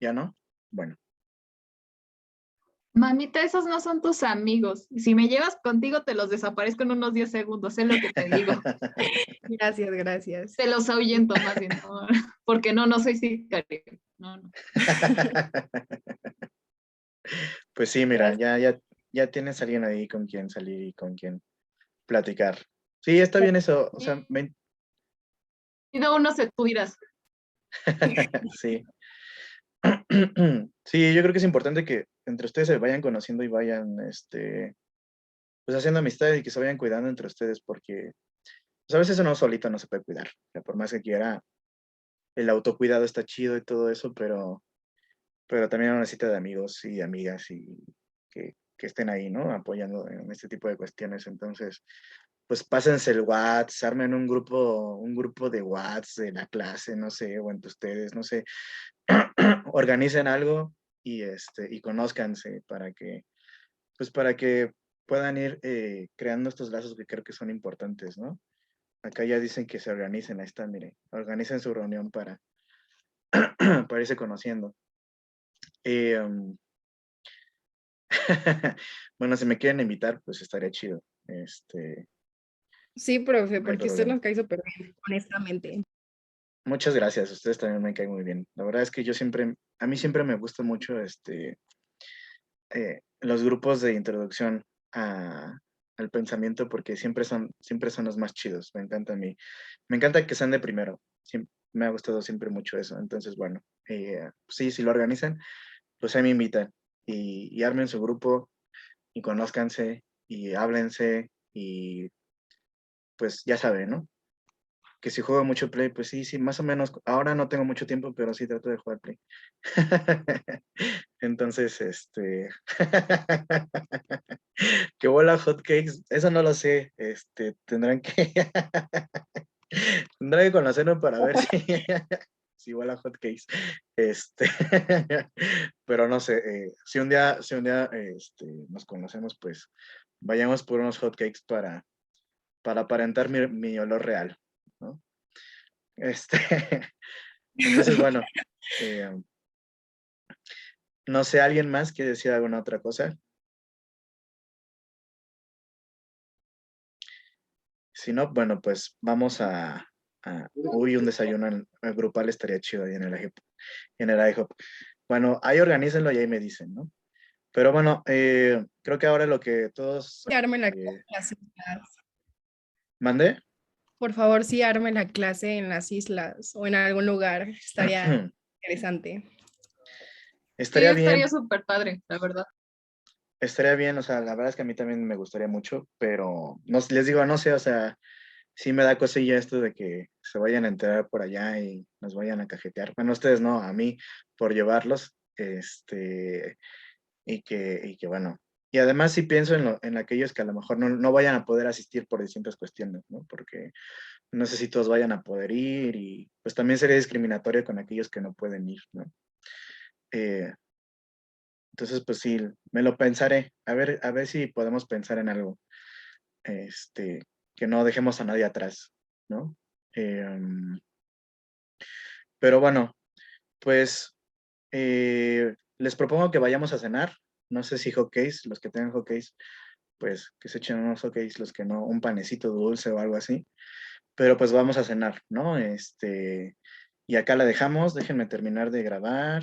¿Ya no? Bueno. Mamita, esos no son tus amigos. Si me llevas contigo, te los desaparezco en unos 10 segundos, es lo que te digo. Gracias, gracias. Te los ahuyento más bien, ¿no? Porque no soy sicario. No. Pues sí, mira, ya tienes a alguien ahí con quien salir y con quien platicar. Sí, está bien eso. O sea, Y no uno se tú dirás. sí. Sí, yo creo que es importante que entre ustedes se vayan conociendo y vayan, pues haciendo amistad y que se vayan cuidando entre ustedes, porque pues, a veces uno solito no se puede cuidar. O sea, por más que quiera, el autocuidado está chido y todo eso, pero también uno necesita de amigos y amigas y que estén ahí, ¿no? Apoyando en este tipo de cuestiones. Entonces, pues pásense el WhatsApp, armen un grupo de WhatsApp de la clase, no sé, o entre ustedes, no sé, organicen algo y conózcanse pues para que puedan ir creando estos lazos que creo que son importantes, ¿no? Acá ya dicen que se organicen, ahí está, mire, organicen su reunión para irse conociendo. Um, bueno, si me quieren invitar, pues estaría chido. Sí, profe, No hay porque usted problema. nos cae súper bien, honestamente. Muchas gracias, ustedes también me caen muy bien. La verdad es que a mí siempre me gusta mucho los grupos de introducción al pensamiento porque siempre son los más chidos. Me encanta a mí. Me encanta que sean de primero. Me ha gustado siempre mucho eso. Entonces, bueno, sí, si lo organizan, pues ahí me invitan y armen su grupo y conózcanse y háblense y pues ya saben, ¿no? Que si juego mucho Play, pues sí, más o menos. Ahora no tengo mucho tiempo, pero sí trato de jugar Play. Entonces, que bola hotcakes, eso no lo sé. Tendrán que tendrán que conocerme para ver si bola hotcakes. Pero no sé, si un día nos conocemos, pues vayamos por unos hotcakes para aparentar mi olor real, ¿no? Entonces, bueno, eh, no sé, ¿alguien más quiere decir alguna otra cosa? Si no, bueno, pues vamos uy, un desayuno grupal estaría chido ahí en el IHOP. Bueno, ahí organícenlo y ahí me dicen, ¿no? Pero bueno, creo que ahora lo que todos... Sí, arme la clase en las islas. ¿Mandé? Por favor, sí, arme la clase en las islas o en algún lugar. Estaría interesante. Sí, Estaría bien, estaría súper padre, la verdad. estaría bien, o sea, la verdad es que a mí también me gustaría mucho, pero no, les digo, no sé, o sea, sí me da cosilla esto de que se vayan a enterar por allá y nos vayan a cajetear. Bueno, ustedes no, a mí por llevarlos, y que bueno, Y además sí pienso en aquellos que a lo mejor no vayan a poder asistir por distintas cuestiones, ¿no? Porque no sé si todos vayan a poder ir y pues también sería discriminatorio con aquellos que no pueden ir, ¿no? Entonces, pues sí, me lo pensaré. A ver si podemos pensar en algo. Que no dejemos a nadie atrás, ¿no? Pero bueno, pues les propongo que vayamos a cenar. No sé si hotcakes, los que tengan hotcakes, pues que se echen unos hotcakes, los que no, un panecito dulce o algo así. Pero pues vamos a cenar, ¿no? Y acá la dejamos, déjenme terminar de grabar.